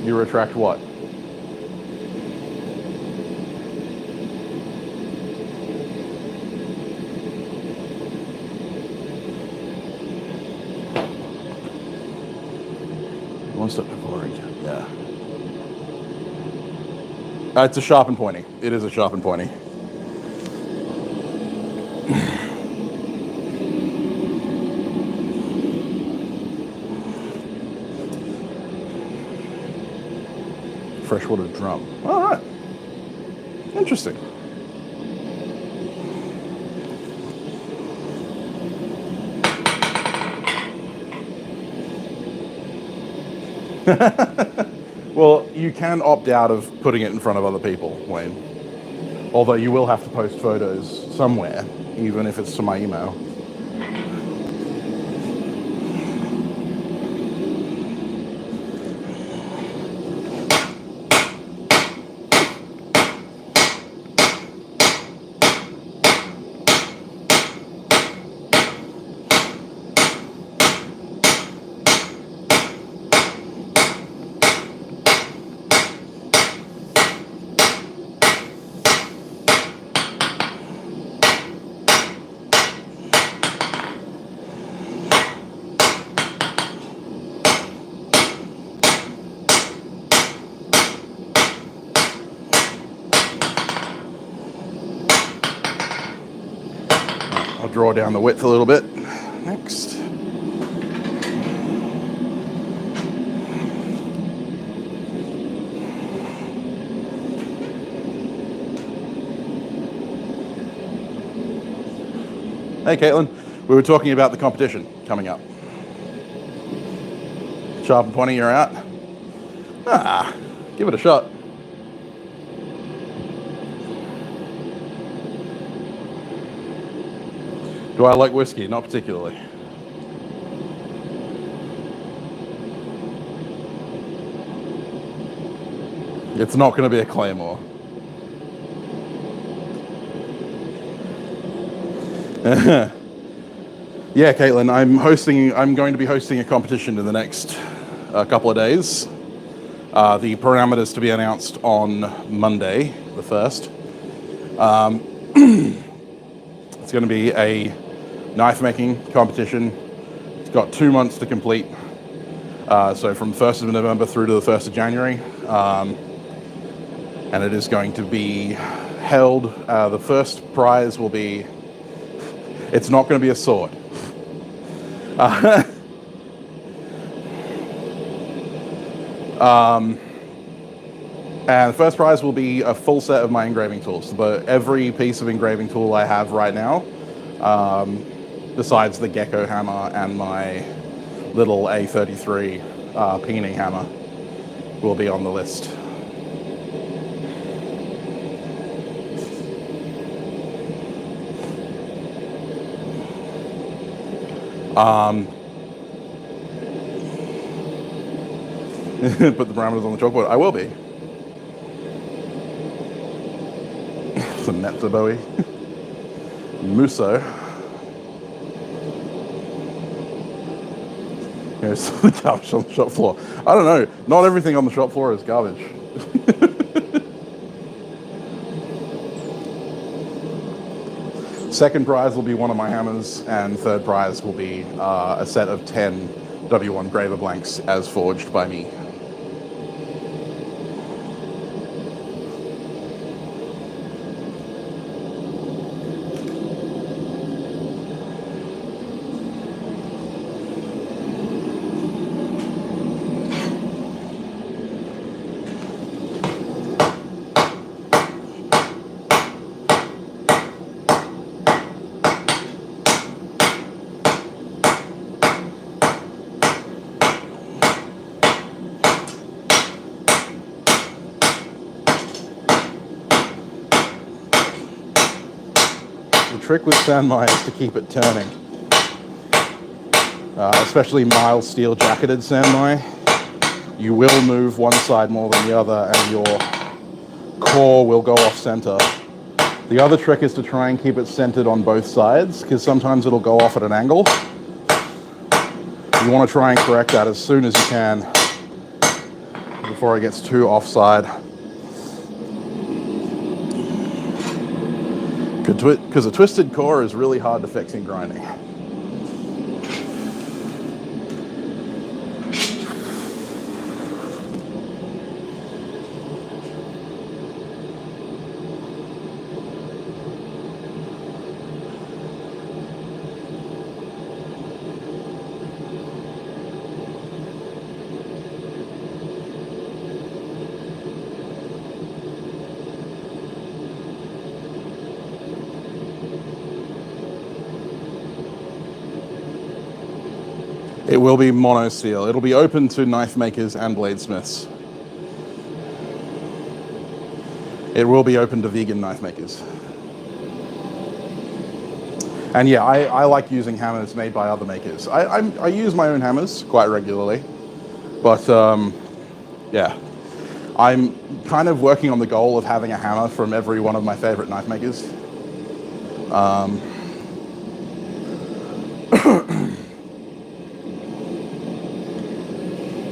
You retract what? One step before, yeah. It's a sharp and pointy. It is a sharp and pointy. Freshwater drum. All right. Interesting. Well, you can opt out of putting it in front of other people, Wayne. Although you will have to post photos somewhere, even if it's to my email. I'll draw down the width a little bit next. Hey Caitlin, we were talking about the competition coming up. Sharp and pointy, you're out? Give it a shot. Do I like whiskey? Not particularly. It's not going to be a Claymore. Yeah, Caitlin, I'm going to be hosting a competition in the next couple of days. The parameters to be announced on Monday, the 1st. It's going to be a knife making competition. It's got 2 months to complete. So from 1st of November through to the 1st of January. And it is going to be held, the first prize will be, it's not going to be a sword. And the first prize will be a full set of my engraving tools. But every piece of engraving tool I have right now, besides the gecko hammer and my little A33 peening hammer, will be on the list. Put the parameters on the chalkboard. I will be. Some Metza Bowie. Muso. Here's the garbage on the shop floor. I don't know. Not everything on the shop floor is garbage. Second prize will be one of my hammers, and third prize will be a set of 10 W1 Graver blanks as forged by me. The trick with sandmai is to keep it turning, especially mild steel jacketed sandmai. You will move one side more than the other and your core will go off center. The other trick is to try and keep it centered on both sides, because sometimes it'll go off at an angle. You want to try and correct that as soon as you can before it gets too offside. Because a twisted core is really hard to fix in grinding. It will be mono steel. It'll be open to knife makers and bladesmiths. It will be open to vegan knife makers. And yeah, I like using hammers made by other makers. I use my own hammers quite regularly, but yeah, I'm kind of working on the goal of having a hammer from every one of my favorite knife makers.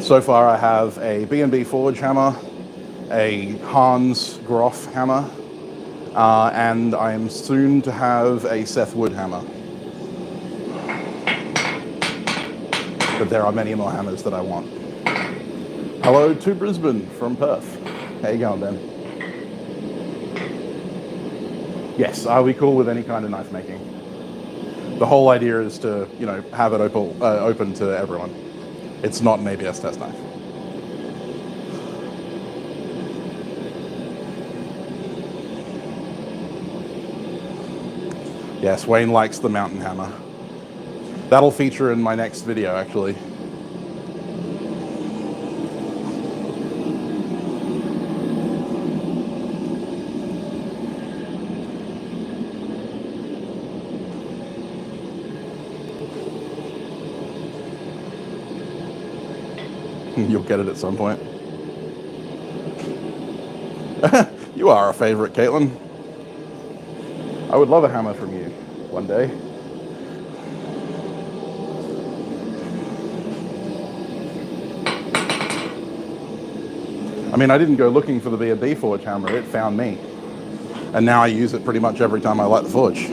So far I have a B&B Forge hammer, a Hans Groff hammer, and I am soon to have a Seth Wood hammer. But there are many more hammers that I want. Hello to Brisbane from Perth. How you going, Ben? Yes, I'll be cool with any kind of knife making. The whole idea is to, you know, have it open to everyone. It's not an ABS test knife. Yes, Wayne likes the mountain hammer. That'll feature in my next video, actually. You'll get it at some point. You are a favorite, Caitlin. I would love a hammer from you one day. I mean, I didn't go looking for the B&B Forge hammer, it found me. And now I use it pretty much every time I light the forge.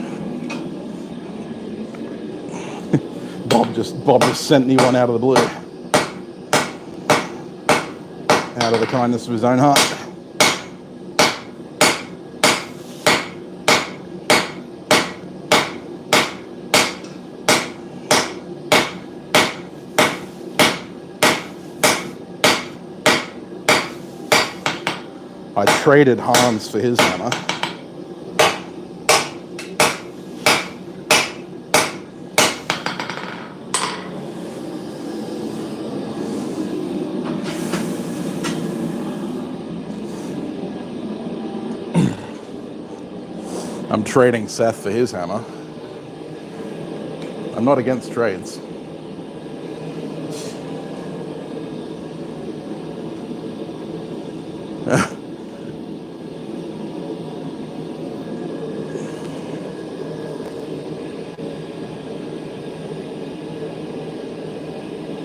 Bob just sent me one out of the blue. Out of the kindness of his own heart. I traded Hans for his hammer. I'm trading Seth for his hammer. I'm not against trades.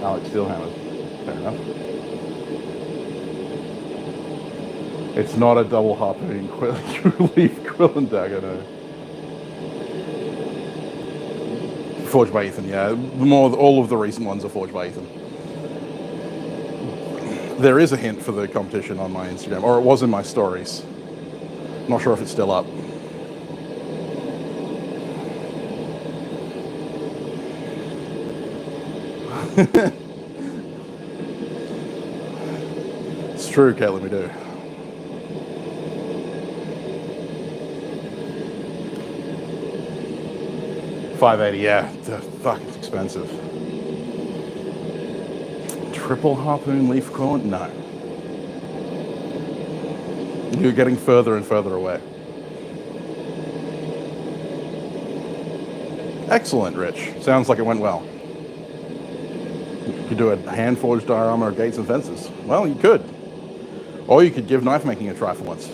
Alex still hammers. Fair enough. It's not a double harpoon leaf quill and dagger, no. Forged by Ethan, yeah. All of the recent ones are forged by Ethan. There is a hint for the competition on my Instagram, or it was in my stories. Not sure if it's still up. It's true, Caitlin, we do. $580, yeah. Fuck, it's expensive. Triple harpoon leaf coolant? No. You're getting further and further away. Excellent, Rich. Sounds like it went well. You could do a hand-forged diorama of gates and fences. Well, you could. Or you could give knife making a try for once.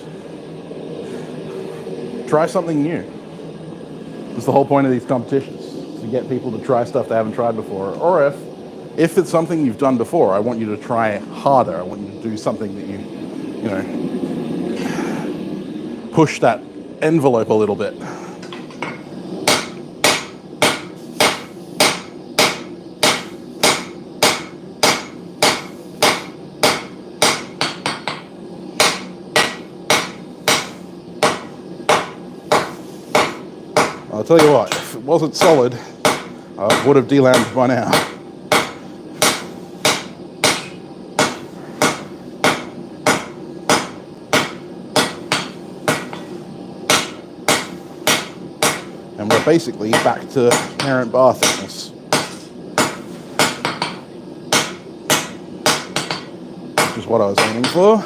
Try something new. That's the whole point of these competitions, to get people to try stuff they haven't tried before. Or if it's something you've done before, I want you to try harder. I want you to do something that you know, push that envelope a little bit. I'll tell you what, if it wasn't solid, I would have de-lamed by now. And we're basically back to parent bar thickness. Which is what I was aiming for.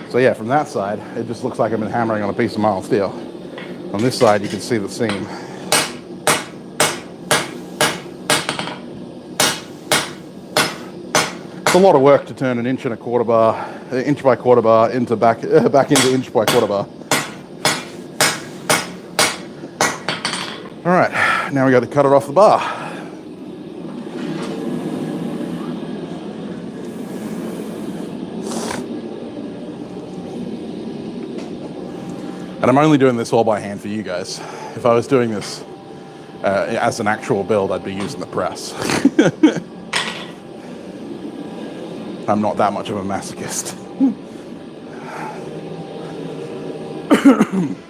So yeah, from that side, it just looks like I've been hammering on a piece of mild steel. On this side, you can see the seam. It's a lot of work to turn an inch and a quarter bar, inch by quarter bar into back into inch by quarter bar. All right, now we got to cut it off the bar. And I'm only doing this all by hand for you guys. If I was doing this as an actual build, I'd be using the press. I'm not that much of a masochist.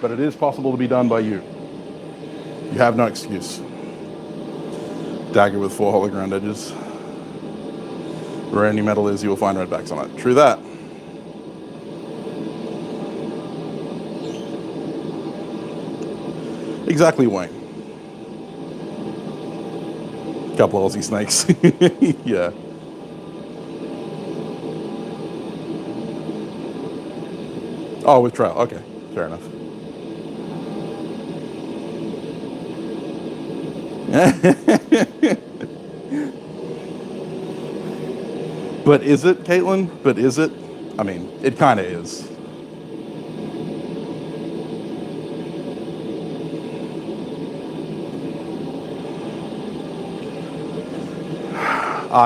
But it is possible to be done by you. You have no excuse. Dagger with 4 hollow ground edges. Where any metal is, you will find redbacks on it. True that. Exactly, Wayne. Couple Aussie snakes. Yeah. Oh, with trail. Okay, fair enough. But is it, Caitlin? But is it? I mean, it kind of is.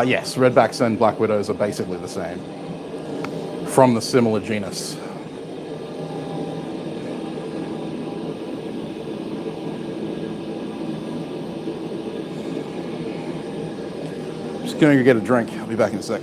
Yes, redbacks and black widows are basically the same. From the similar genus. Just gonna go get a drink. I'll be back in a sec.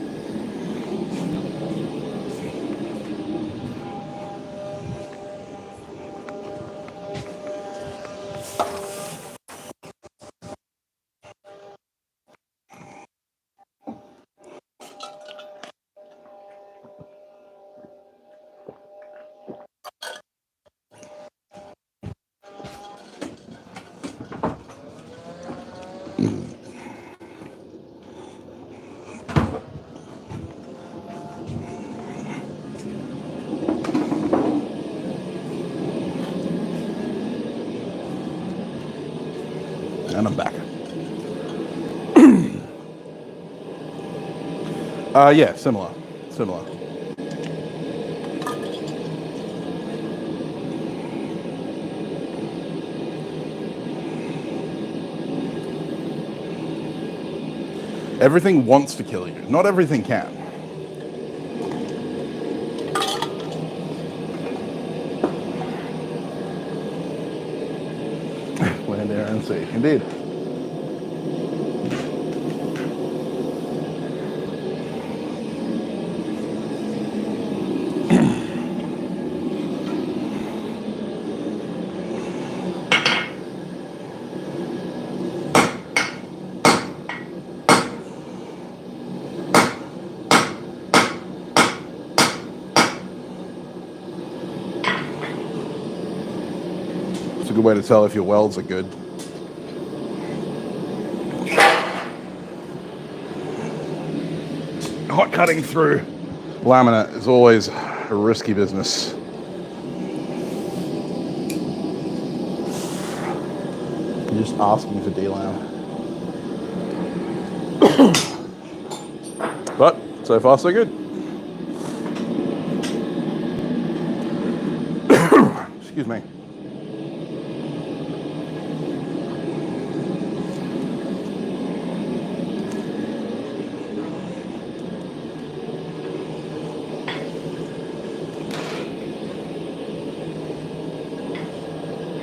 And I'm back. Yeah, similar. Everything wants to kill you. Not everything can. Land, air, and sea. Indeed. It's a good way to tell if your welds are good. Hot cutting through laminate is always a risky business. You're just asking for D-lam. But so far so good. Excuse me.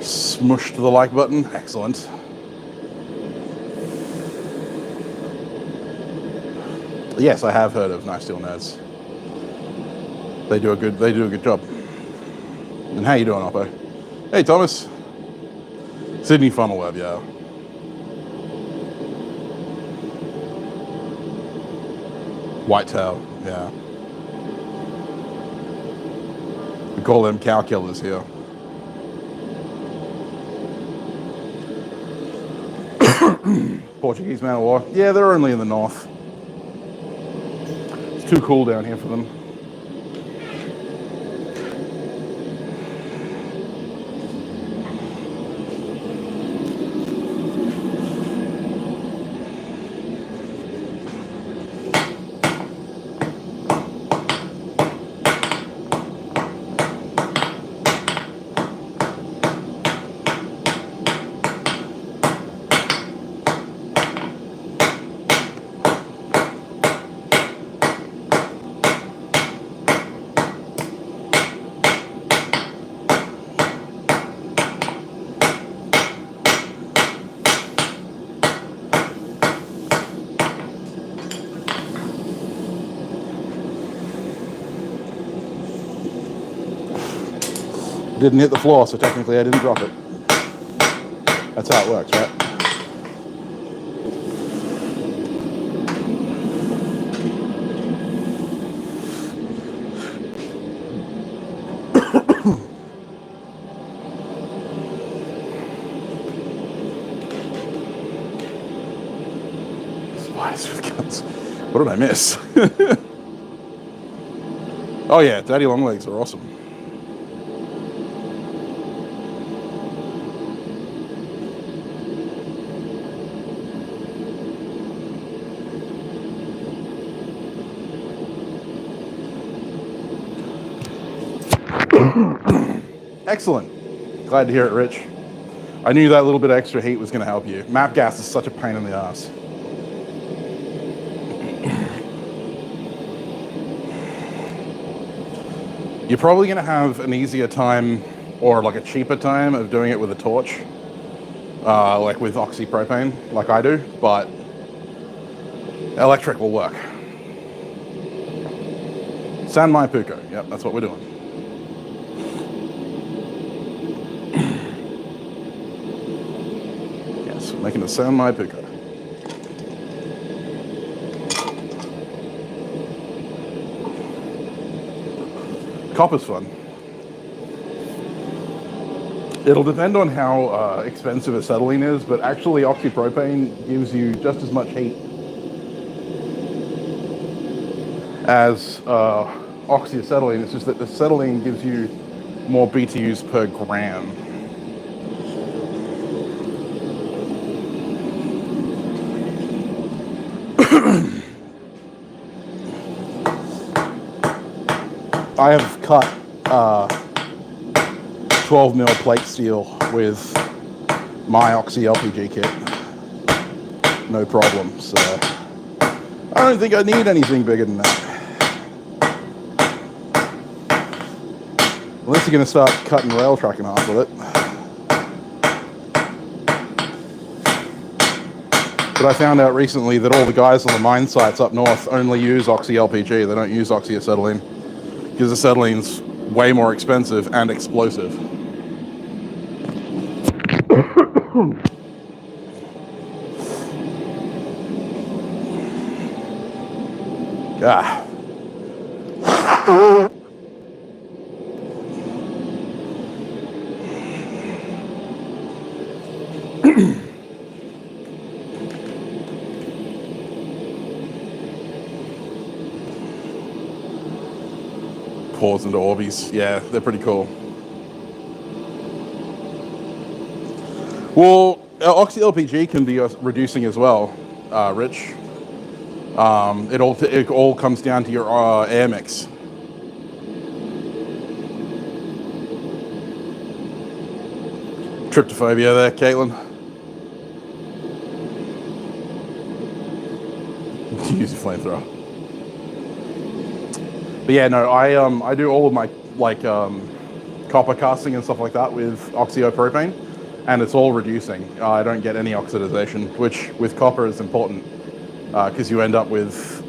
Smush to the like button. Excellent. Yes, I have heard of Nice Steel Nerds. They do a good job. And how you doing, Oppo? Hey, Thomas. Sydney Funnel Web, yeah. Whitetail, yeah. We call them cow killers here. Portuguese man of war. Yeah, they're only in the north. It's too cool down here for them. Didn't hit the floor, so technically I didn't drop it. That's how it works, right? Spies with guns. What did I miss? Oh yeah, daddy long legs are awesome. Excellent. Glad to hear it, Rich. I knew that little bit of extra heat was going to help you. Map gas is such a pain in the ass. You're probably going to have an easier time or like a cheaper time of doing it with a torch, like with oxypropane, like I do, but electric will work. San Mai puukko, yep, that's what we're doing. Yes, we're making a San Mai puukko. Copper's fun. It'll depend on how expensive acetylene is, but actually oxypropane gives you just as much heat as oxyacetylene. It's just that acetylene gives you more BTUs per gram. I have cut 12 mil plate steel with my Oxy LPG kit, no problem. So I don't think I need anything bigger than that. Unless you're going to start cutting rail track in half with it. But I found out recently that all the guys on the mine sites up north only use Oxy LPG. They don't use oxyacetylene because acetylene's way more expensive and explosive. Ah. Pours into Orbeez. Yeah, they're pretty cool. Well, Oxy LPG can be reducing as well, Rich. It all comes down to your air mix. Tryptophobia there, Caitlin. Use your flamethrower. But yeah, no, I do all of my copper casting and stuff like that with oxyopropane, and it's all reducing. I don't get any oxidization, which with copper is important because you end up with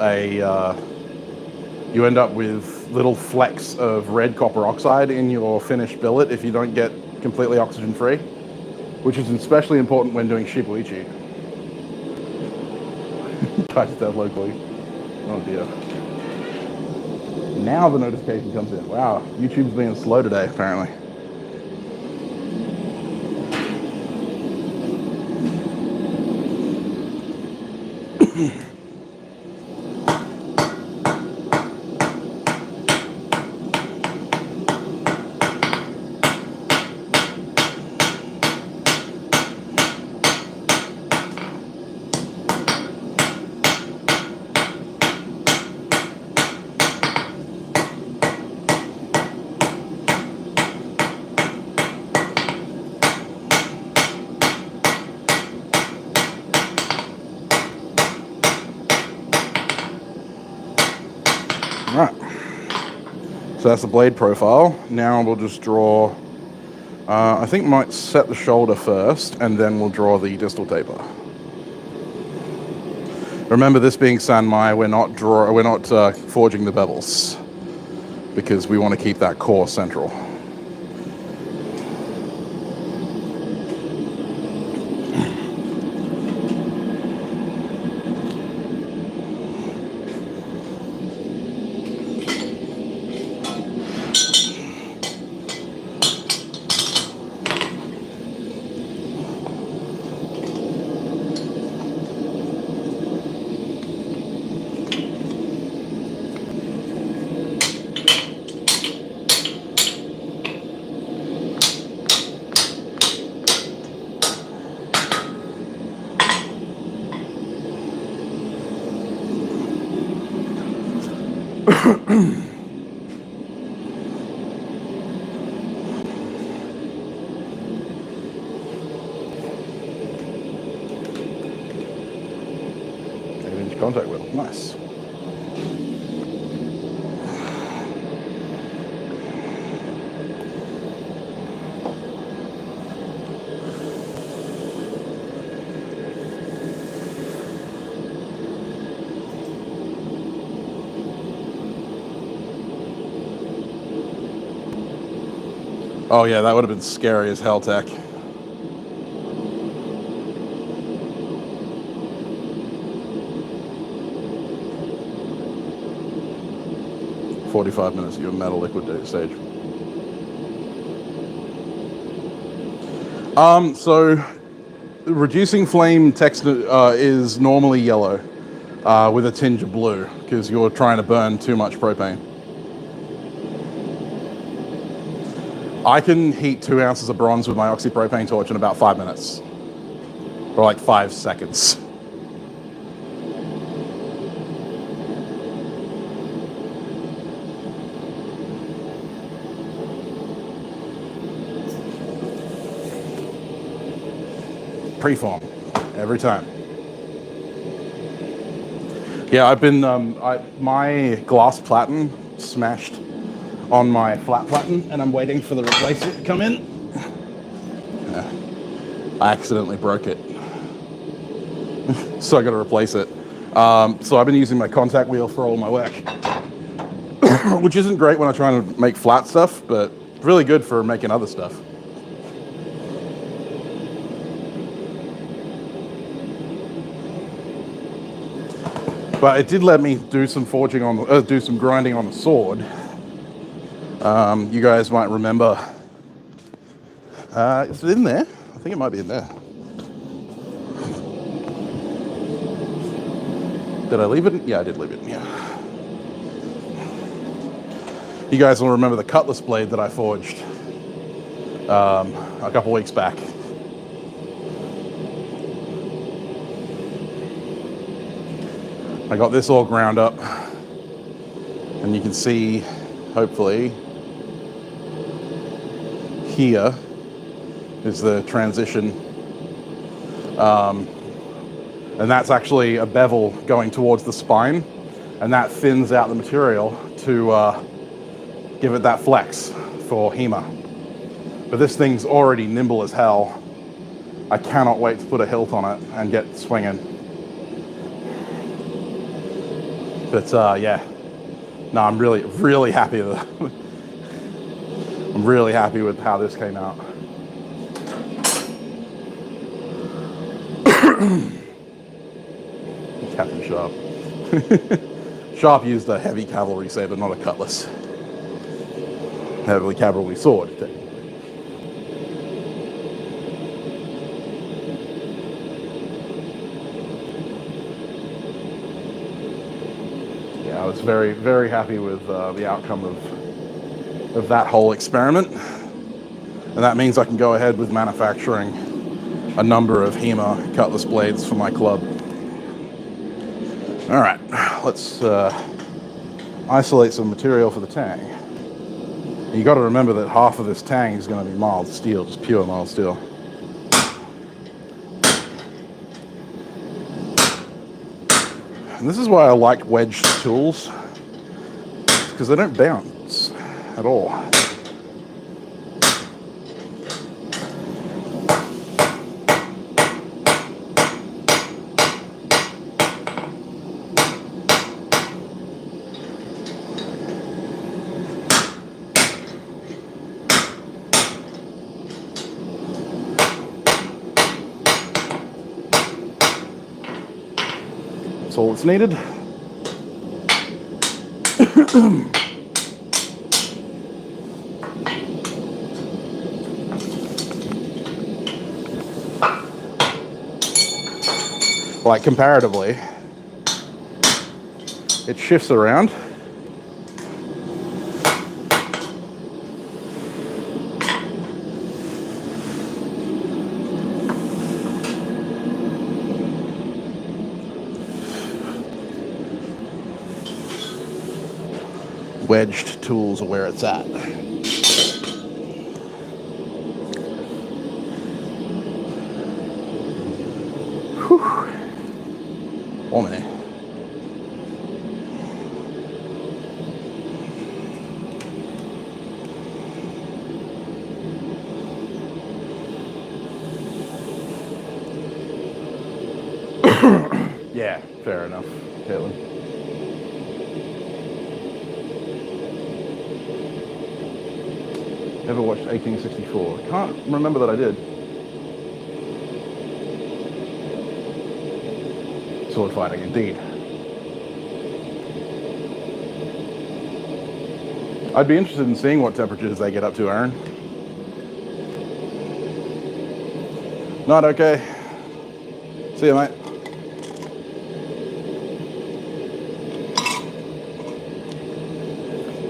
little flecks of red copper oxide in your finished billet if you don't get completely oxygen free, which is especially important when doing shibuichi. Catch that locally. Oh dear. Now the notification comes in. Wow, YouTube's being slow today, apparently. Right, so that's the blade profile. Now we'll just draw, I think might set the shoulder first, and then we'll draw the distal taper. Remember, this being San Mai, we're not forging the bevels because we want to keep that core central. contact wheel. Nice. Oh yeah, that would have been scary as hell, Tech. "45 minutes of your metal liquid stage." So reducing flame text is normally yellow with a tinge of blue because you're trying to burn too much propane. I can heat 2 ounces of bronze with my oxypropane torch in about 5 minutes, or like 5 seconds. Preform every time. Yeah, I've been my glass platen smashed on my flat platen, and I'm waiting for the replacement to come in. Yeah, I accidentally broke it, so I got to replace it. So I've been using my contact wheel for all my work, which isn't great when I'm trying to make flat stuff, but really good for making other stuff. But it did let me do some forging on, do some grinding on the sword. You guys might remember. Is it in there? I think it might be in there. Did I leave it? Yeah, I did leave it in here. You guys will remember the cutlass blade that I forged a couple weeks back. I got this all ground up, and you can see, hopefully, here is the transition, and that's actually a bevel going towards the spine, and that thins out the material to give it that flex for HEMA. But this thing's already nimble as hell. I cannot wait to put a hilt on it and get swinging. But yeah, no, I'm really happy with it. I'm really happy with how this came out. Captain Sharp. Sharp used a heavy cavalry saber, not a cutlass. Heavy cavalry sword. Yeah, I was very happy with the outcome of that whole experiment, and that means I can go ahead with manufacturing a number of HEMA cutlass blades for my club. All right, let's isolate some material for the tang. You got to remember that half of this tang is going to be mild steel, just pure mild steel. And this is why I like wedged tools, because they don't bounce at all. That's all that's needed. Like comparatively, it shifts around. Wedged tools are where it's at. Whew. 1 minute. Yeah, fair enough, Caitlin. Ever watched 1864? Can't remember that I did. Sword fighting, indeed. I'd be interested in seeing what temperatures they get up to, Aaron. Not okay. See you, mate.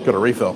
Got a refill.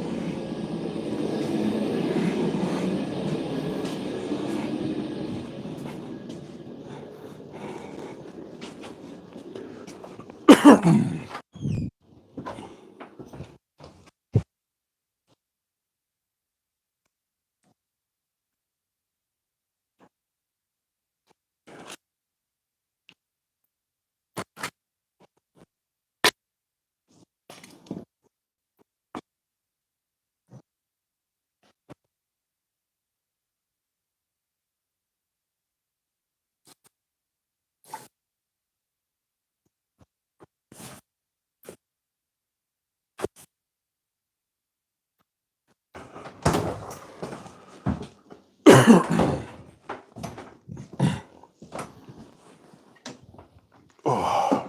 Oh.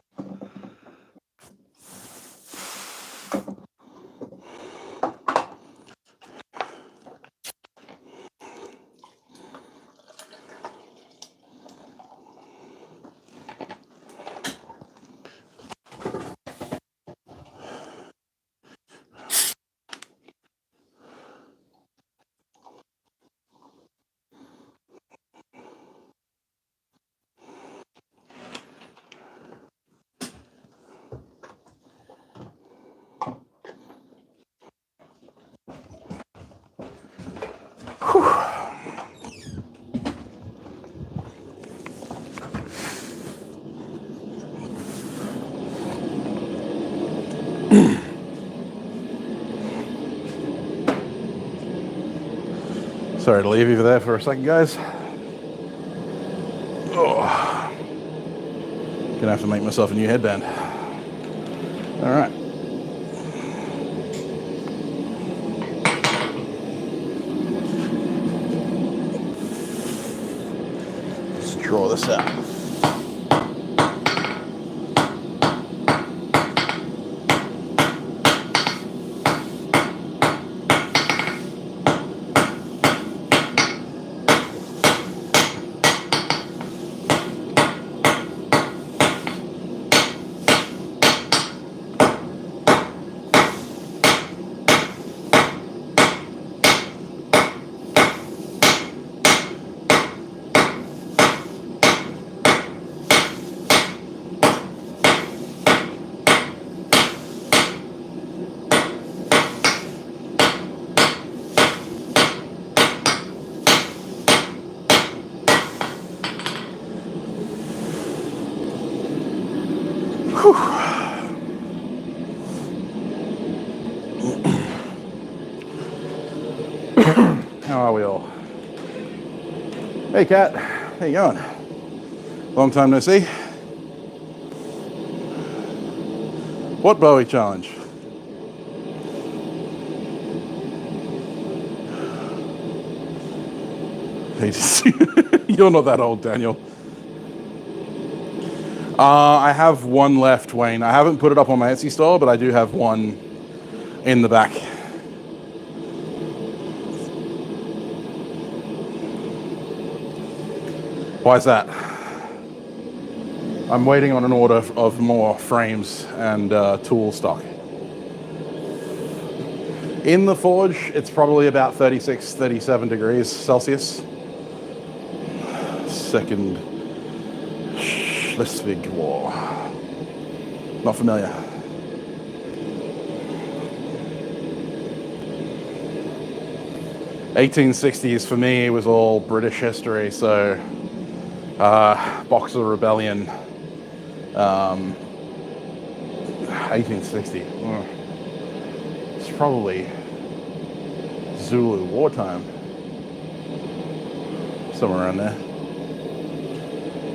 Sorry to leave you there for a second, guys. Oh. Gonna have to make myself a new headband. All right. Let's draw this out. How are we all? Hey, Kat. How you going? Long time no see. What Bowie challenge? You're not that old, Daniel. I have one left, Wayne. I haven't put it up on my Etsy store, but I do have one in the back. Why is that? I'm waiting on an order of more frames and tool stock. In the forge, it's probably about 36, 37 degrees Celsius. Second Schleswig War. Not familiar. '60s for me was all British history, so Boxer Rebellion, 1860. It's probably Zulu wartime, somewhere around there.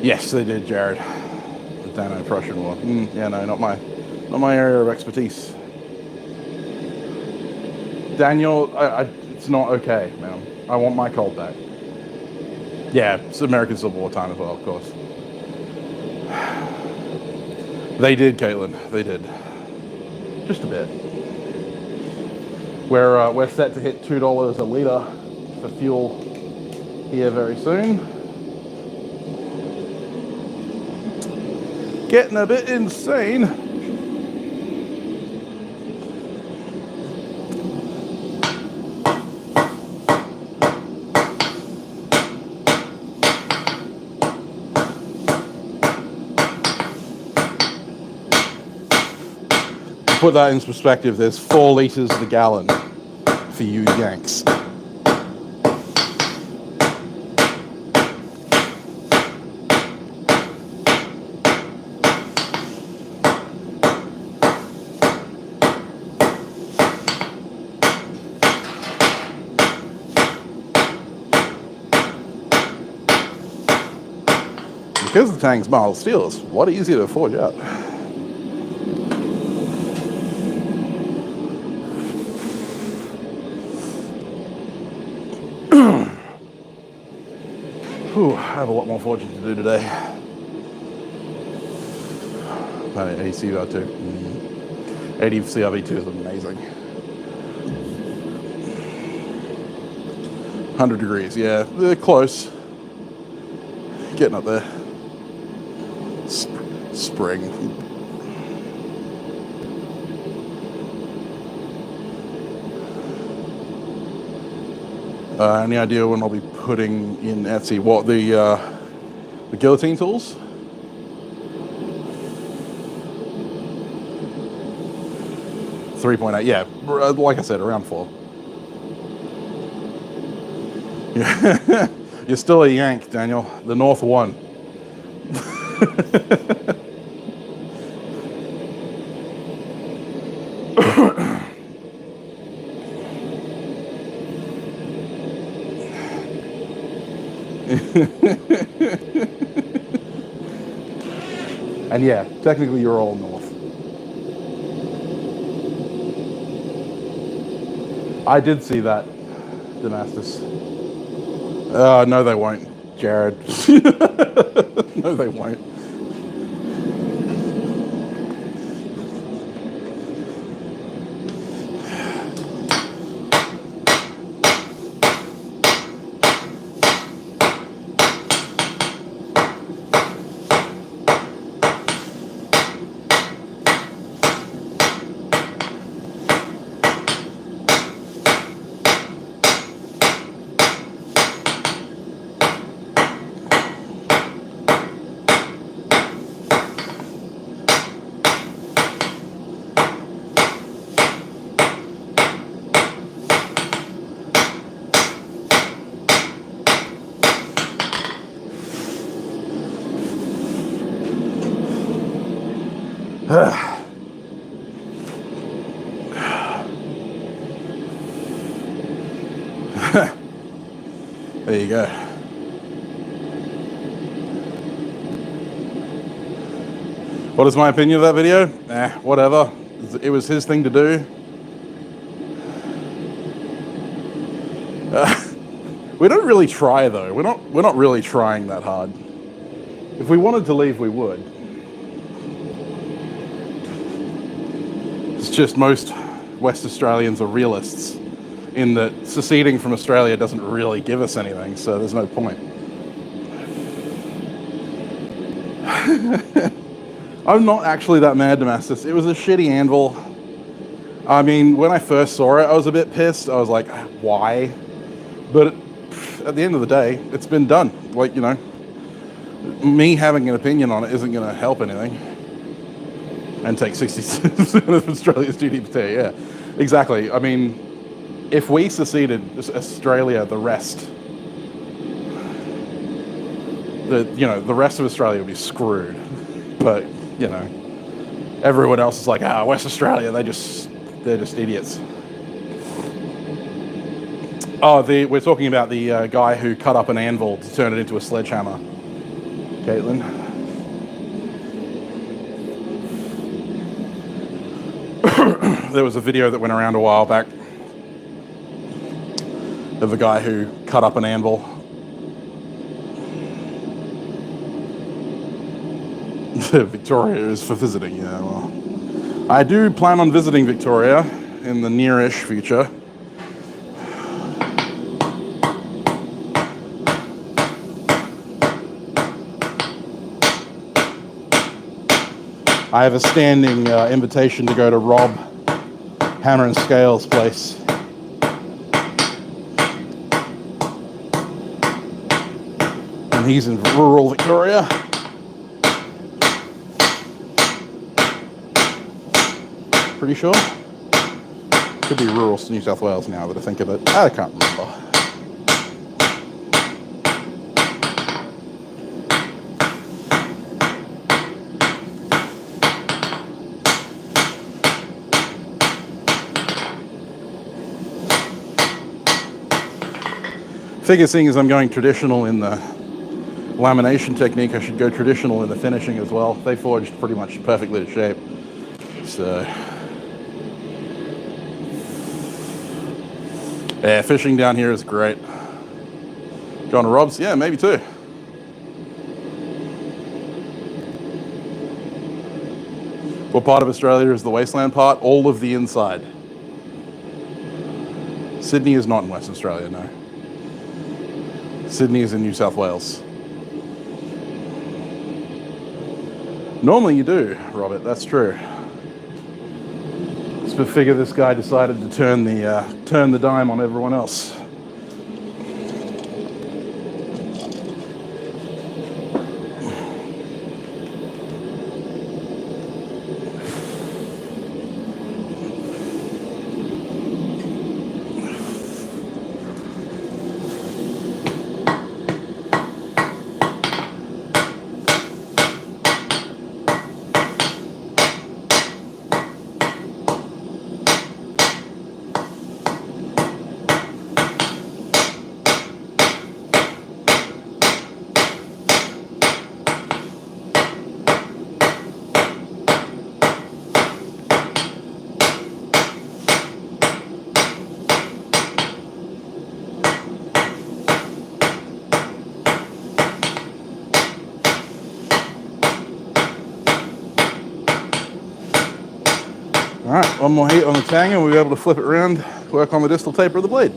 Yes, they did, Jared. Dano-Prussian War. Yeah, no, not my area of expertise. Daniel, it's not okay, man. I want my cold back. Yeah, it's American Civil War time as well, of course. They did, Caitlin. They did. Just a bit. We're set to hit $2 a litre for fuel here very soon. Getting a bit insane. To put that in perspective, there's 4 litres a gallon for you Yanks. Because the tank's mild steel, it's a lot easier to forge up. Whew, I have a lot more forging to do today. ACR2. 80 CRV2 is amazing. 100 degrees, yeah, they're close. Getting up there. Spring. Any idea when I'll be putting in Etsy? What, the guillotine tools? $3.8, yeah, like I said, around 4. You're still a Yank, Daniel. The North won. And yeah, technically you're all North. I did see that, Damascus. No, they won't, Jared. No, they won't. There you go. What is my opinion of that video? Whatever. It was his thing to do. We don't really try though. We're not really trying that hard. If we wanted to leave, we would. It's just most West Australians are realists in that seceding from Australia doesn't really give us anything, so there's no point. I'm not actually that mad, Damascus. It was a shitty anvil. I mean, when I first saw it, I was a bit pissed. I was like, why? But at the end of the day, it's been done. Like, you know, me having an opinion on it isn't going to help anything. And take 60% of Australia's GDP, yeah. Exactly. I mean, if we seceded Australia, the rest of Australia would be screwed. But, you know, everyone else is like, West Australia, they're just idiots. Oh, we're talking about the guy who cut up an anvil to turn it into a sledgehammer. Caitlin. There was a video that went around a while back of a guy who cut up an anvil. Victoria is for visiting, yeah, well. I do plan on visiting Victoria in the near-ish future. I have a standing invitation to go to Rob Hammer and Scales' place. And he's in rural Victoria. Pretty sure. Could be rural New South Wales now that I think of it. I can't remember. Figure, seeing as I'm going traditional in the lamination technique, I should go traditional in the finishing as well. They forged pretty much perfectly to shape. So, yeah, fishing down here is great. Going to Rob's? Yeah, maybe too. What part of Australia is the wasteland part? All of the inside. Sydney is not in Western Australia, no. Sydney is in New South Wales. Normally you do, Robert, that's true. Just but figure this guy decided to turn the dime on everyone else. All right, one more heat on the tang and we'll be able to flip it around, work on the distal taper of the blade.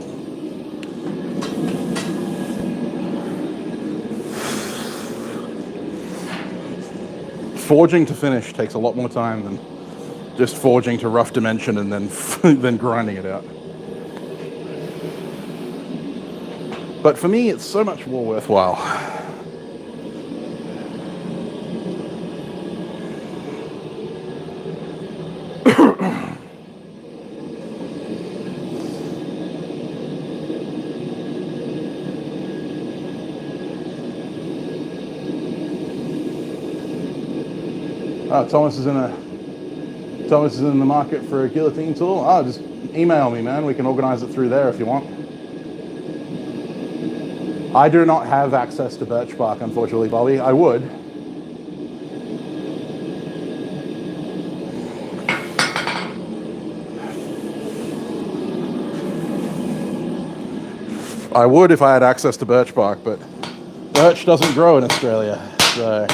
Forging to finish takes a lot more time than just forging to rough dimension and then grinding it out. But for me, it's so much more worthwhile. Thomas is in the market for a guillotine tool. Just email me, man. We can organize it through there if you want. I do not have access to birch bark, unfortunately, Bobby. I would. I would if I had access to birch bark, but birch doesn't grow in Australia, so.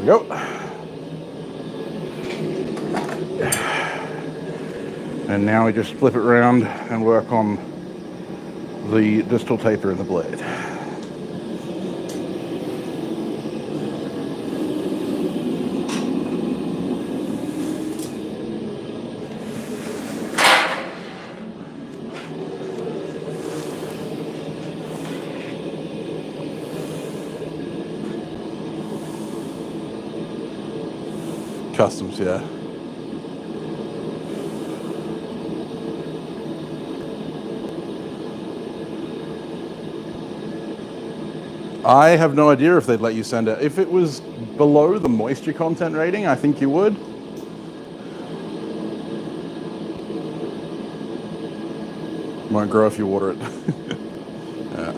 Go. And now we just flip it around and work on the distal taper in the blade. Customs, yeah. I have no idea if they'd let you send it. If it was below the moisture content rating, I think you would. Won't grow if you water it. Yeah.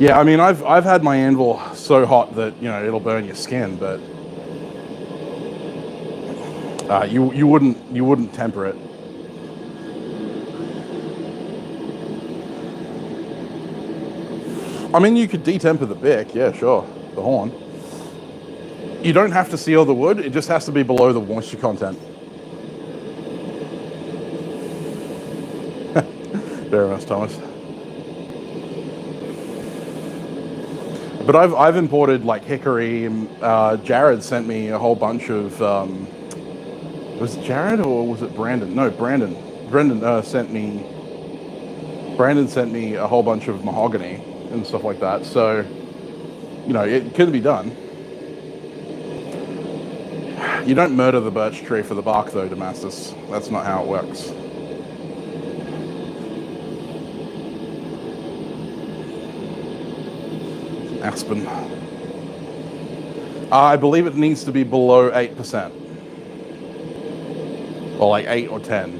Yeah, I mean, I've had my anvil so hot that, you know, it'll burn your skin, but you wouldn't temper it. I mean, you could detemper the bick, yeah, sure, the horn. You don't have to seal the wood; it just has to be below the moisture content. Very nice, Thomas. But I've imported like hickory. Jared sent me a whole bunch of. Was it Jared or was it Brandon? No, Brandon. Brandon sent me a whole bunch of mahogany and stuff like that. So, you know, it could be done. You don't murder the birch tree for the bark, though, Damascus. That's not how it works. Aspen. I believe it needs to be below 8%. Or like 8 or 10.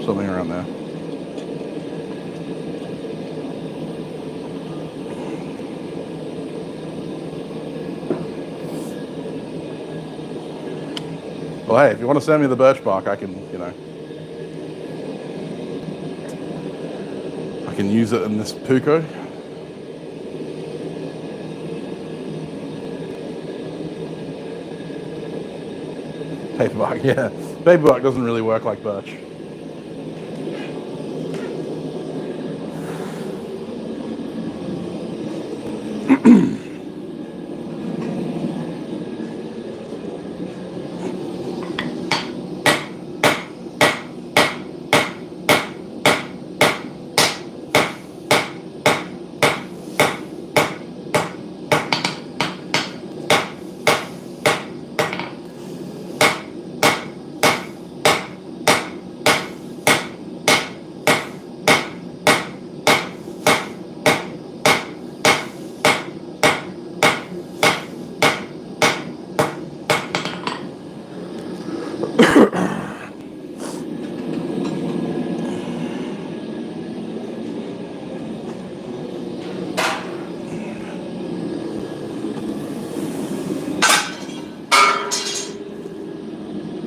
Something around there. Well, hey, if you want to send me the birch bark, I can, you know, I can use it in this puukko. Paperbark, yeah. Paperbark doesn't really work like birch.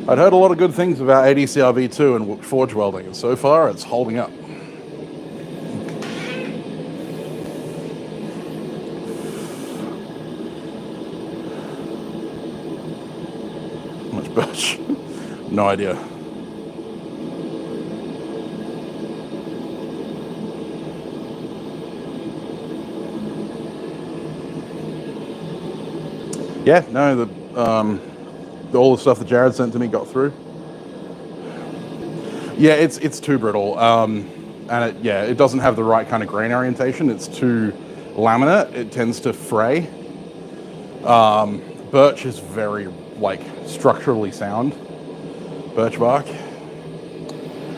I'd heard a lot of good things about ADCR V2 and forge welding, and so far it's holding up. How much birch? No idea. Yeah, no, all the stuff that Jared sent to me got through. Yeah, it's too brittle, and it doesn't have the right kind of grain orientation. It's too laminate. It tends to fray. Birch is very like structurally sound. Birch bark.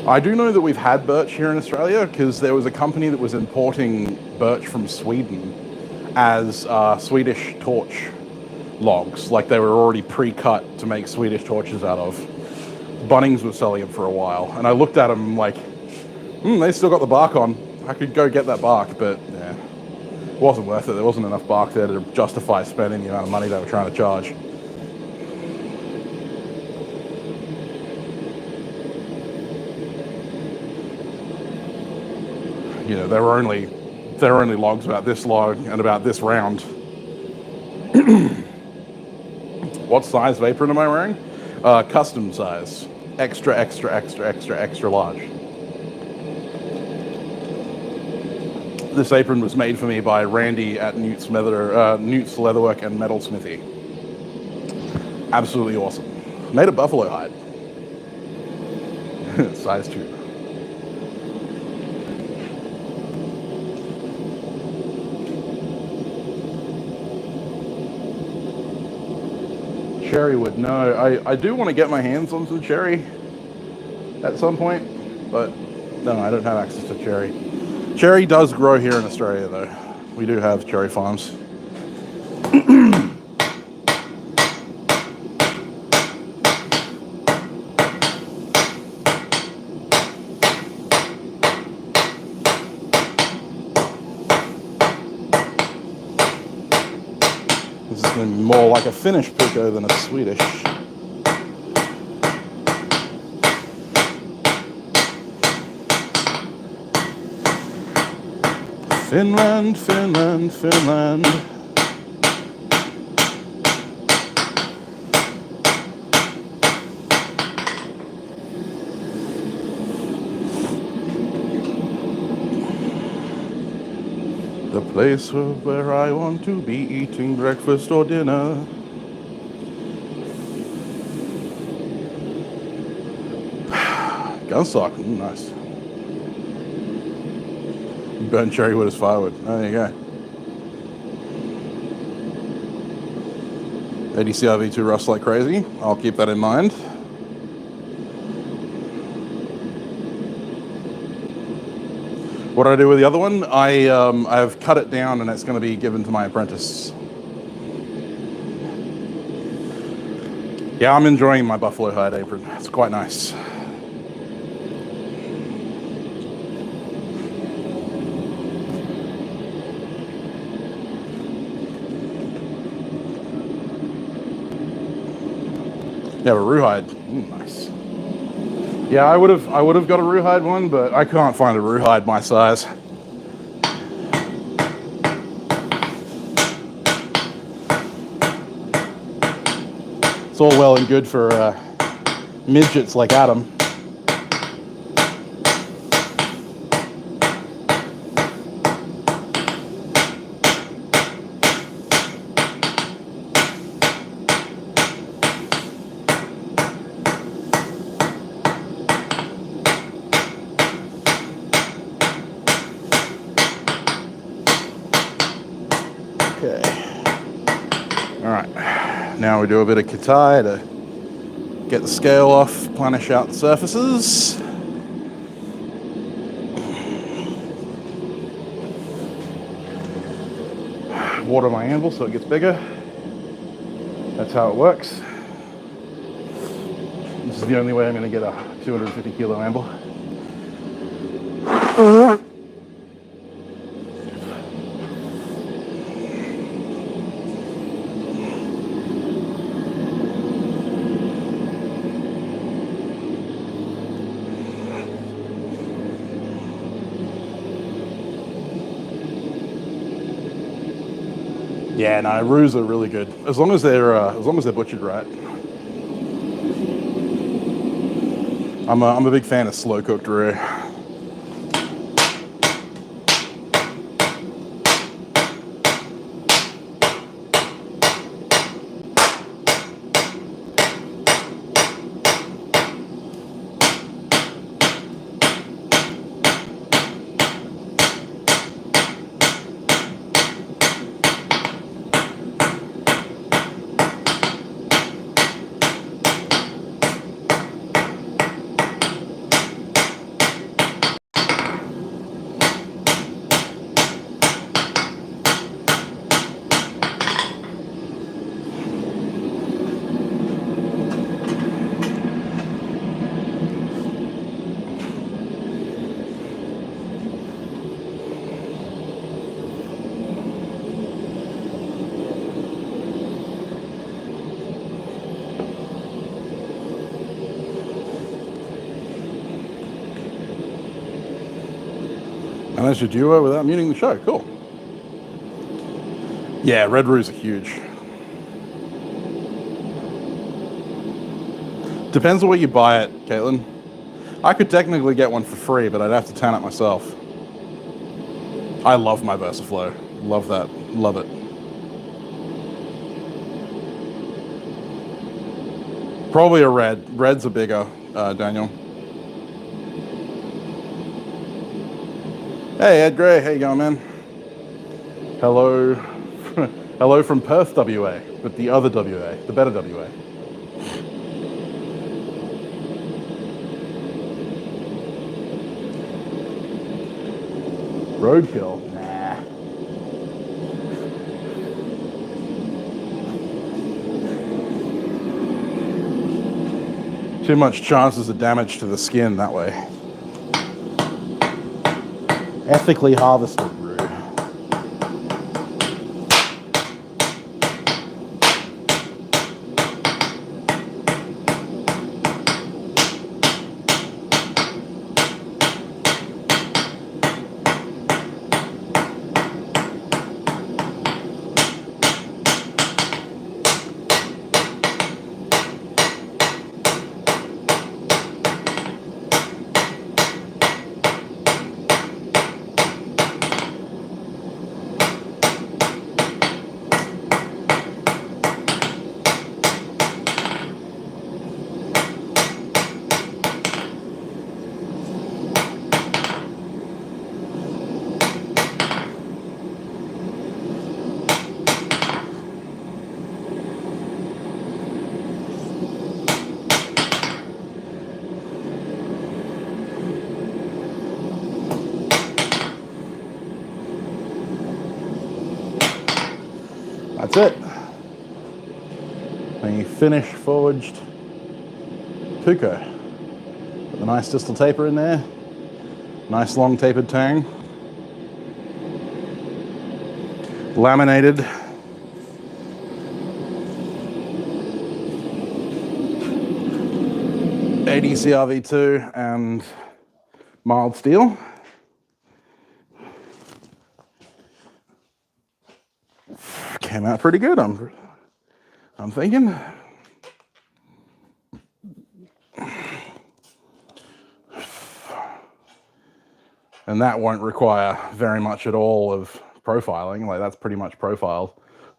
I do know that we've had birch here in Australia because there was a company that was importing birch from Sweden as Swedish torch logs, like they were already pre-cut to make Swedish torches out of. Bunnings was selling them for a while, and I looked at them like, they still got the bark on. I could go get that bark, but yeah, it wasn't worth it. There wasn't enough bark there to justify spending the amount of money they were trying to charge. You know, they were only They're only logs about this long and about this round. What size apron am I wearing? Custom size. Extra, extra, extra, extra, extra large. This apron was made for me by Randy at Newt's Leatherwork and Metal Smithy. Absolutely awesome. Made of buffalo hide. Size 2. Cherry wood. No, I do want to get my hands on some cherry at some point, but no, I don't have access to cherry. Cherry does grow here in Australia, though. We do have cherry farms. This is going to be more like a Finnish puukko than a Swedish. Finland, Finland, Finland. The place where I want to be eating breakfast or dinner. Gunstock, nice. Burn cherry wood as firewood. Oh, there you go. ADCRV2 rust like crazy. I'll keep that in mind. What do I do with the other one? I've cut it down and it's going to be given to my apprentice. Yeah, I'm enjoying my buffalo hide apron. It's quite nice. Yeah, a rawhide. Nice. Yeah, I would have got a rawhide one, but I can't find a rawhide my size. It's all well and good for midgets like Adam. Okay. All right. Now we do a bit of katai to get the scale off, planish out the surfaces. Water my anvil so it gets bigger. That's how it works. This is the only way I'm going to get a 250 kilo anvil. Yeah, no, roos are really good as long as they're butchered right. I'm a big fan of slow cooked roux. And that's your duo without muting the show. Cool. Yeah, red roos are huge. Depends on where you buy it, Caitlin. I could technically get one for free, but I'd have to tan it myself. I love my VersaFlow. Love that. Love it. Probably a red. Reds are bigger, Daniel. Hey, Ed Gray. How you going, man? Hello. Hello from Perth, WA, but the other WA, the better WA. Roadkill? Nah. Too much chances of damage to the skin that way. Ethically harvested brew. That's it. A finished forged puukko. Got the nice distal taper in there. Nice long tapered tang. Laminated. ADCRV2 and mild steel. Came out pretty good, I'm thinking. And that won't require very much at all of profiling. Like, that's pretty much profiled.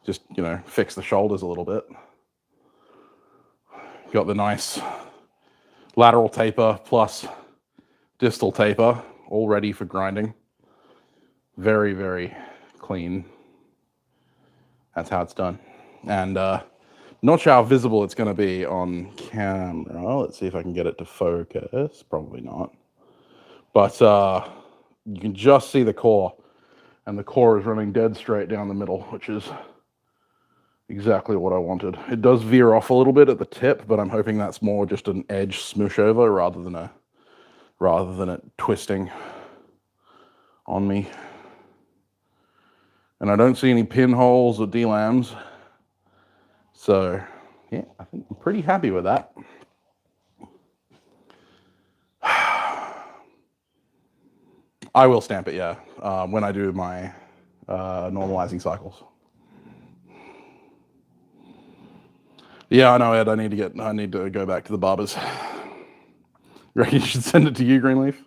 Just, you know, fix the shoulders a little bit. Got the nice lateral taper plus distal taper, all ready for grinding. Very, very clean. That's how it's done. And not sure how visible it's going to be on camera. Let's see if I can get it to focus. Probably not. But you can just see the core. And the core is running dead straight down the middle, which is exactly what I wanted. It does veer off a little bit at the tip, but I'm hoping that's more just an edge smoosh over rather than it twisting on me. And I don't see any pinholes or delams. So, yeah, I think I'm pretty happy with that. I will stamp it, yeah, when I do my normalizing cycles. Yeah, I know, Ed. I need to go back to the barbers. You reckon you should send it to you, Greenleaf?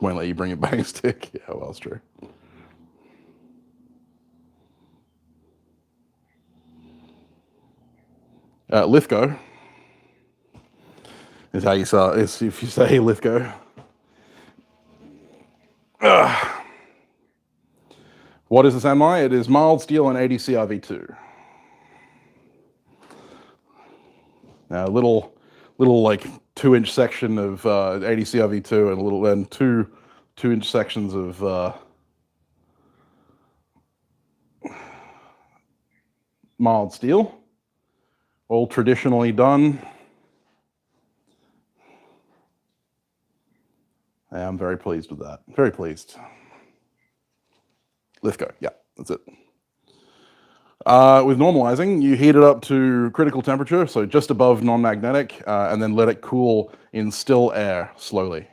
Won't let you bring a bang stick. Yeah, well, it's true. Lithgow is how you say. Is if you say Lithgow. What is the samurai? It is mild steel and ADCRV2. Now, little like 2-inch section of ADCRV2 and two 2-inch sections of mild steel, all traditionally done. Yeah, I'm very pleased with that. Very pleased. Lithgow, yeah, that's it. With normalizing, you heat it up to critical temperature, so just above non-magnetic, and then let it cool in still air slowly.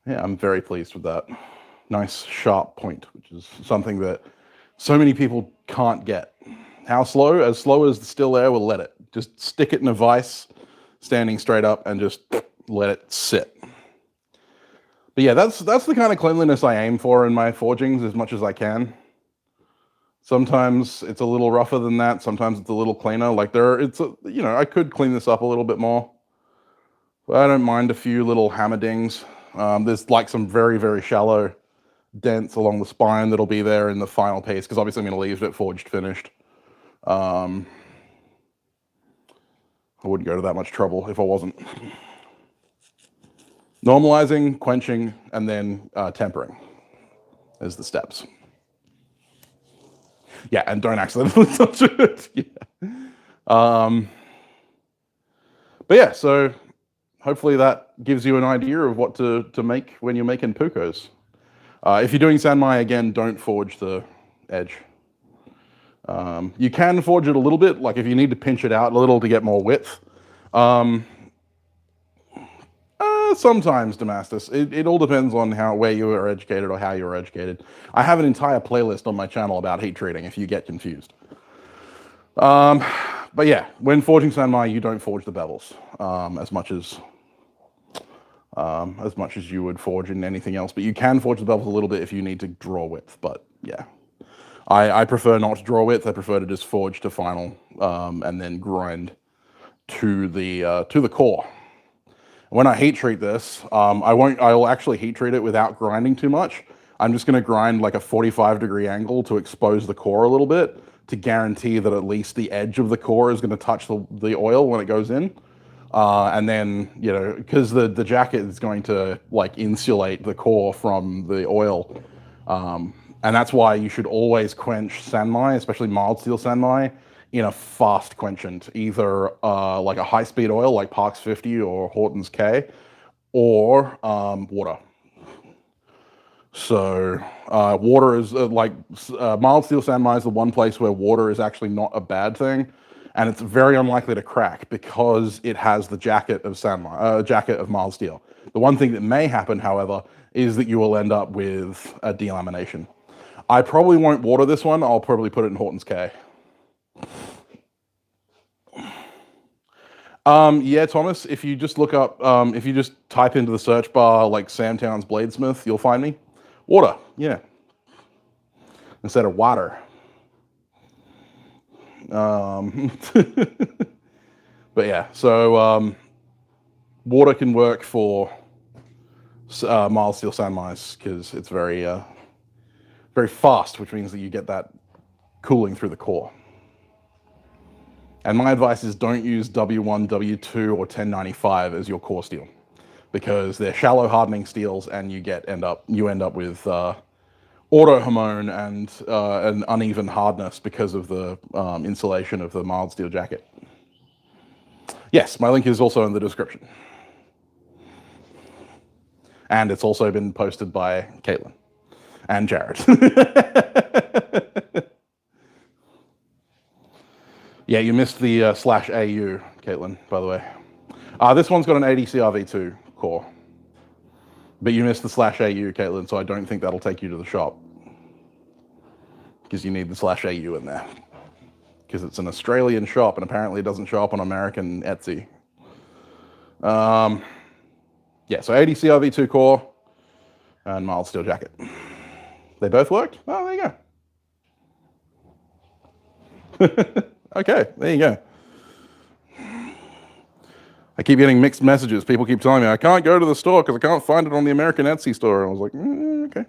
Yeah, I'm very pleased with that. Nice sharp point, which is something that so many people can't get. How slow? As slow as the still air will let it. Just stick it in a vise, standing straight up, and just let it sit. But yeah, that's the kind of cleanliness I aim for in my forgings as much as I can. Sometimes it's a little rougher than that. Sometimes it's a little cleaner. Like I could clean this up a little bit more. But I don't mind a few little hammer dings. There's like some very, very shallow dents along the spine that'll be there in the final piece, because obviously I'm going to leave it forged finished. I wouldn't go to that much trouble if I wasn't. Normalizing, quenching, and then tempering is the steps. Yeah, and don't accidentally touch it. Yeah. But yeah, so hopefully that gives you an idea of what to make when you're making puukkos. If you're doing sanmai, again, don't forge the edge. You can forge it a little bit, like if you need to pinch it out a little to get more width. Sometimes, Damascus. It all depends on where you were educated or how you were educated. I have an entire playlist on my channel about heat treating if you get confused. But yeah, when forging sanmai, you don't forge the bevels as much as you would forge in anything else. But you can forge the bevels a little bit if you need to draw width. But yeah, I prefer not to draw width. I prefer to just forge to final and then grind to the core. When I heat treat this, I'll actually heat treat it without grinding too much. I'm just going to grind like a 45-degree angle to expose the core a little bit to guarantee that at least the edge of the core is going to touch the oil when it goes in. And then, because the jacket is going to like insulate the core from the oil. And that's why you should always quench sanmai, especially mild steel sanmai, in a fast quenchant, either like a high-speed oil like Parks 50 or Horton's K, or water. So water is mild steel sanmai is the one place where water is actually not a bad thing, and it's very unlikely to crack because it has the jacket of jacket of mild steel. The one thing that may happen, however, is that you will end up with a delamination. I probably won't water this one. I'll probably put it in Horton's K. Yeah, Thomas, if you just look up, if you just type into the search bar like Sam Town's Bladesmith, you'll find me. Water, yeah. Instead of water. But yeah, so water can work for mild steel sanmais because it's very, very fast, which means that you get that cooling through the core. And my advice is don't use W1, W2, or 1095 as your core steel, because they're shallow hardening steels, and you end up with auto-hormone and an uneven hardness because of the insulation of the mild steel jacket. Yes, my link is also in the description. And it's also been posted by Caitlin and Jared. Yeah, you missed the /AU, Caitlin, by the way. This one's got an 80 CRV2 core. But you missed the /AU, Caitlin, so I don't think that'll take you to the shop. Because you need the /AU in there. Because it's an Australian shop, and apparently it doesn't show up on American Etsy. Yeah, so 80 CRV2 core and mild steel jacket. They both worked? Oh, there you go. Okay, there you go. I keep getting mixed messages. People keep telling me I can't go to the store because I can't find it on the American Etsy store. And I was like, okay.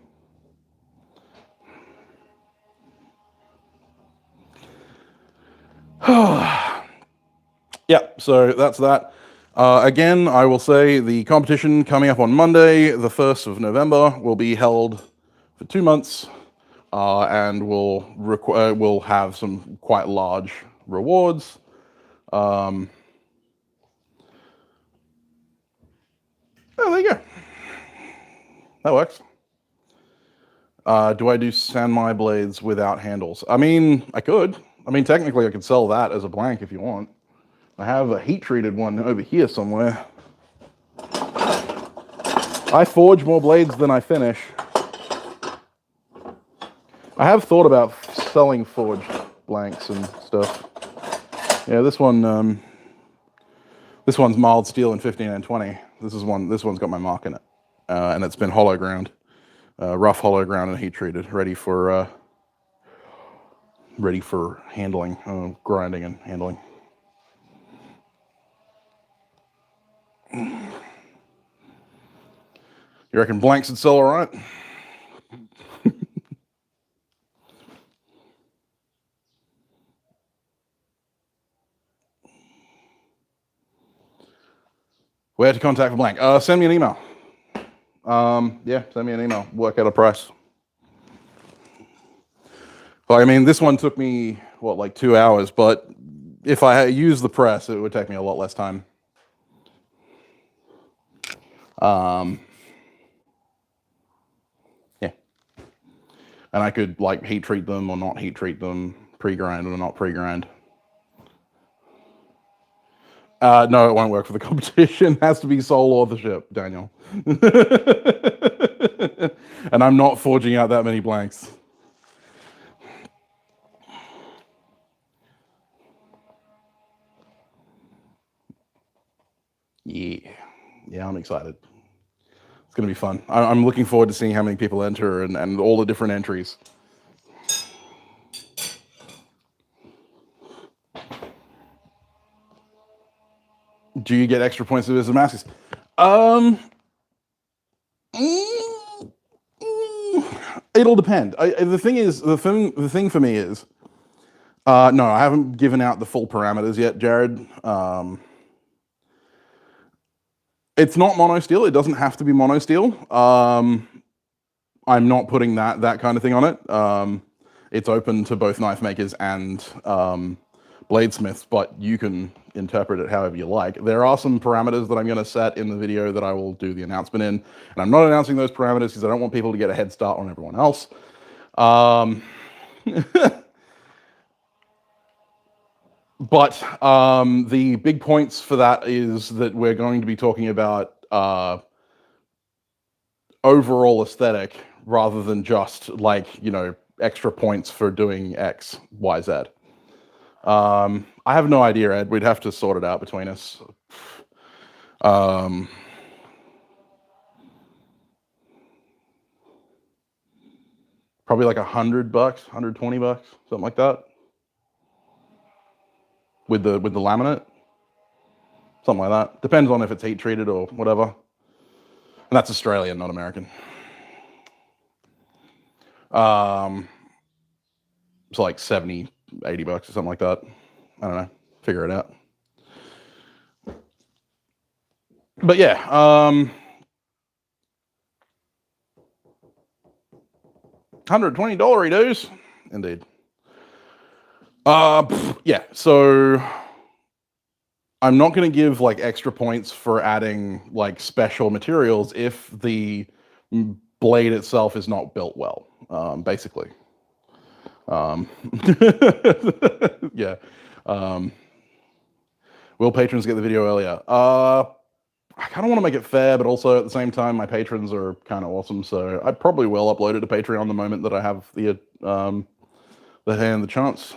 Yeah, so that's that. Again, I will say the competition coming up on Monday, the 1st of November, will be held for 2 months, and we'll have some quite large rewards. Oh, there you go. That works. Do I do samurai blades without handles? I mean, I could. I mean, technically, I could sell that as a blank if you want. I have a heat-treated one over here somewhere. I forge more blades than I finish. I have thought about selling forged blanks and stuff. Yeah, this one's mild steel in 15 and 20. This one's got my mark in it, and it's been hollow ground, rough hollow ground and heat treated, ready for handling, grinding and handling. You reckon blanks would sell all right? Where to contact for blank? Send me an email. Yeah, send me an email. Work out a price. Well, I mean, this one took me, what, like 2 hours, but if I used the press, it would take me a lot less time. Yeah. And I could, like, heat treat them or not heat treat them, pre-grind or not pre-grind. No, it won't work for the competition. It has to be sole authorship, Daniel. And I'm not forging out that many blanks. Yeah, I'm excited. It's going to be fun. I'm looking forward to seeing how many people enter and all the different entries. Do you get extra points if it's a Damascus? It'll depend. The thing for me is, no, I haven't given out the full parameters yet, Jared. It's not mono steel. It doesn't have to be mono steel. I'm not putting that kind of thing on it. It's open to both knife makers and bladesmiths, but you can interpret it however you like. There are some parameters that I'm going to set in the video that I will do the announcement in, and I'm not announcing those parameters because I don't want people to get a head start on everyone else. But the big points for that is that we're going to be talking about overall aesthetic rather than just, like, you know, extra points for doing X, Y, Z. I have no idea, Ed. We'd have to sort it out between us. Probably like $100, $120, something like that. With the laminate, something like that. Depends on if it's heat treated or whatever. And that's Australian, not American. So like 70, $80 or something like that. I don't know. Figure it out. But yeah, $120 dues, indeed. Yeah, so I'm not going to give like extra points for adding like special materials if the blade itself is not built well, basically. Yeah. Will patrons get the video earlier? I kind of want to make it fair, but also at the same time, my patrons are kind of awesome, so I probably will upload it to Patreon the moment that I have the hand, the chance.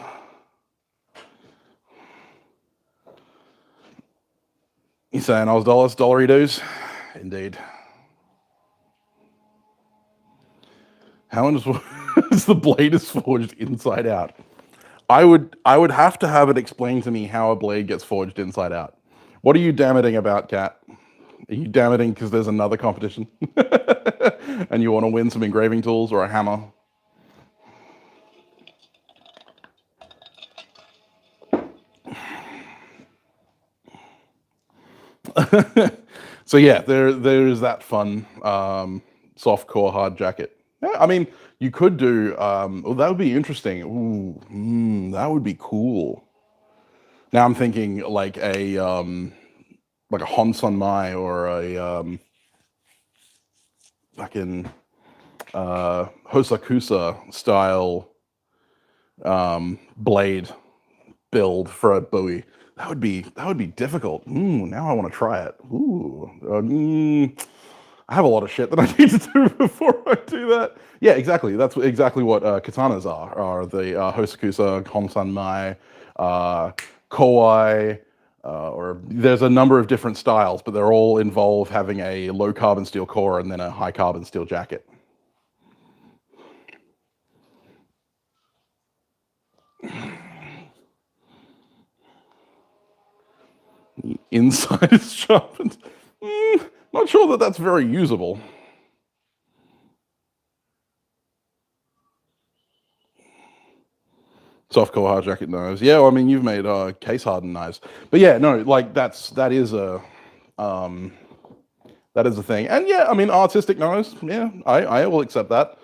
You saying Oz dollars, dollary dues? Indeed. How is the blade is forged inside out? I would have to have it explained to me how a blade gets forged inside out. What are you damning about, Kat? Are you damning because there's another competition and you want to win some engraving tools or a hammer? So yeah, there's that fun soft core hard jacket. Yeah, I mean, you could do. Oh, that would be interesting. Ooh, that would be cool. Now I'm thinking like a Honson Mai or a fucking Hosakusa style blade build for a buoy. That would be difficult. Now I want to try it. I have a lot of shit that I need to do before I do that. Yeah, exactly. That's exactly what katanas are the Hosakusa, Honsanmai, Kowai, or there's a number of different styles, but they're all involve having a low carbon steel core and then a high carbon steel jacket. The inside is sharpened. Not sure that that's very usable. Soft core hard jacket knives. Yeah, well, I mean, you've made case hardened knives, but yeah, no, like that is a thing. And yeah, I mean, artistic knives. Yeah, I will accept that.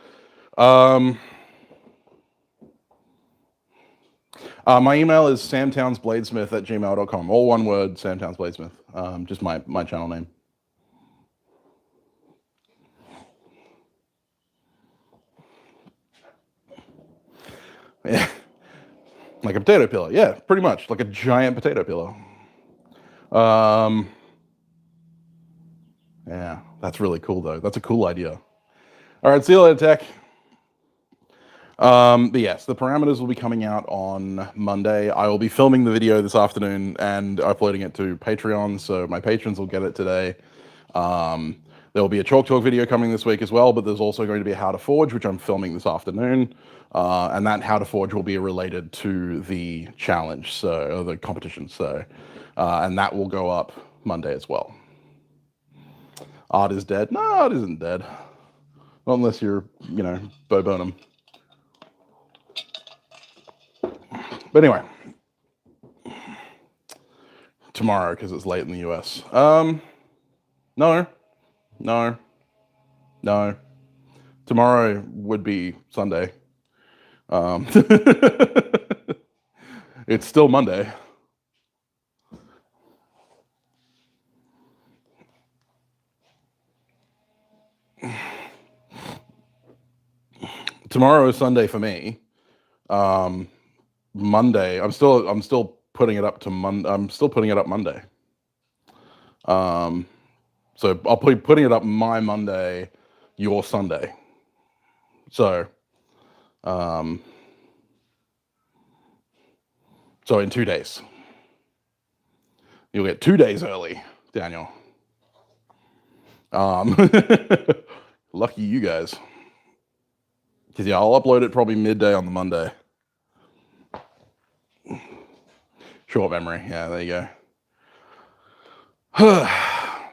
My email is samtownsbladesmith@gmail.com. All one word, samtownsbladesmith. Just my channel name. Yeah. Like a potato peeler. Yeah, pretty much. Like a giant potato peeler. Yeah, that's really cool, though. That's a cool idea. All right, see you later, tech. But yes, the parameters will be coming out on Monday. I will be filming the video this afternoon and uploading it to Patreon, so my patrons will get it today. There will be a Chalk Talk video coming this week as well, but there's also going to be a How to Forge, which I'm filming this afternoon. And that How to Forge will be related to the challenge, so the competition. So, and that will go up Monday as well. Art is dead. No, art isn't dead. Not unless you're, Bo Burnham. But anyway, tomorrow, because it's late in the US. No. Tomorrow would be Sunday. It's still Monday. Tomorrow is Sunday for me. Monday, I'm still putting it up to Monday. I'm still putting it up Monday. So I'll be putting it up my Monday, your Sunday. So, so in 2 days, you'll get 2 days early, Daniel. Lucky you guys. Because yeah, I'll upload it probably midday on the Monday. Short memory. Yeah, there you go.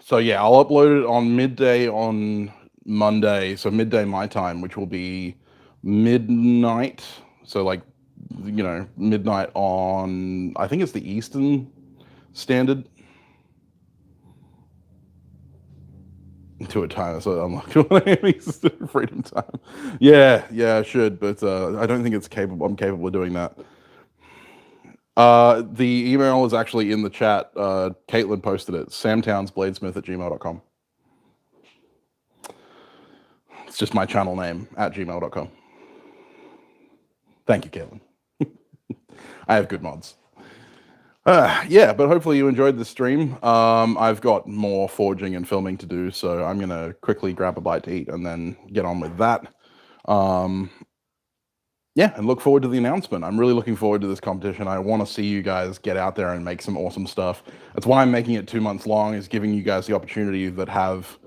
So yeah, I'll upload it on midday on Monday. So midday my time, which will be midnight. So like, midnight on, I think it's the Eastern Standard. To a time, so I'm like, freedom time. Yeah, I should, but I don't think it's capable. I'm capable of doing that. The email is actually in the chat. Caitlin posted it. samtownsbladesmith@gmail.com. It's just my channel name @gmail.com. Thank you, Caitlin. I have good mods. Yeah, but hopefully you enjoyed the stream. I've got more forging and filming to do, so I'm gonna quickly grab a bite to eat and then get on with that. Yeah, and look forward to the announcement. I'm really looking forward to this competition. I want to see you guys get out there and make some awesome stuff. That's why I'm making it 2 months long, is giving you guys the opportunity that have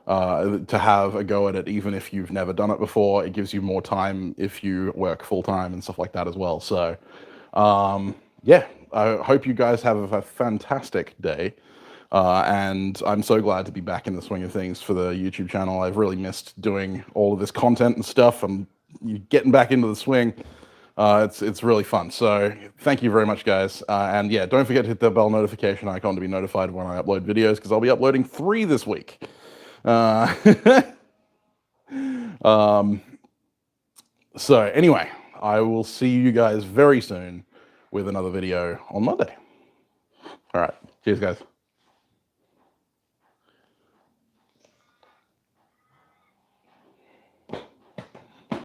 to have a go at it, even if you've never done it before. It gives you more time if you work full time and stuff like that as well. So, yeah, I hope you guys have a fantastic day. And I'm so glad to be back in the swing of things for the YouTube channel. I've really missed doing all of this content and stuff. I'm getting back into the swing. It's really fun. So thank you very much, guys. And yeah, don't forget to hit the bell notification icon to be notified when I upload videos, because I'll be uploading 3 this week. So anyway, I will see you guys very soon with another video on Monday. All right. Cheers, guys.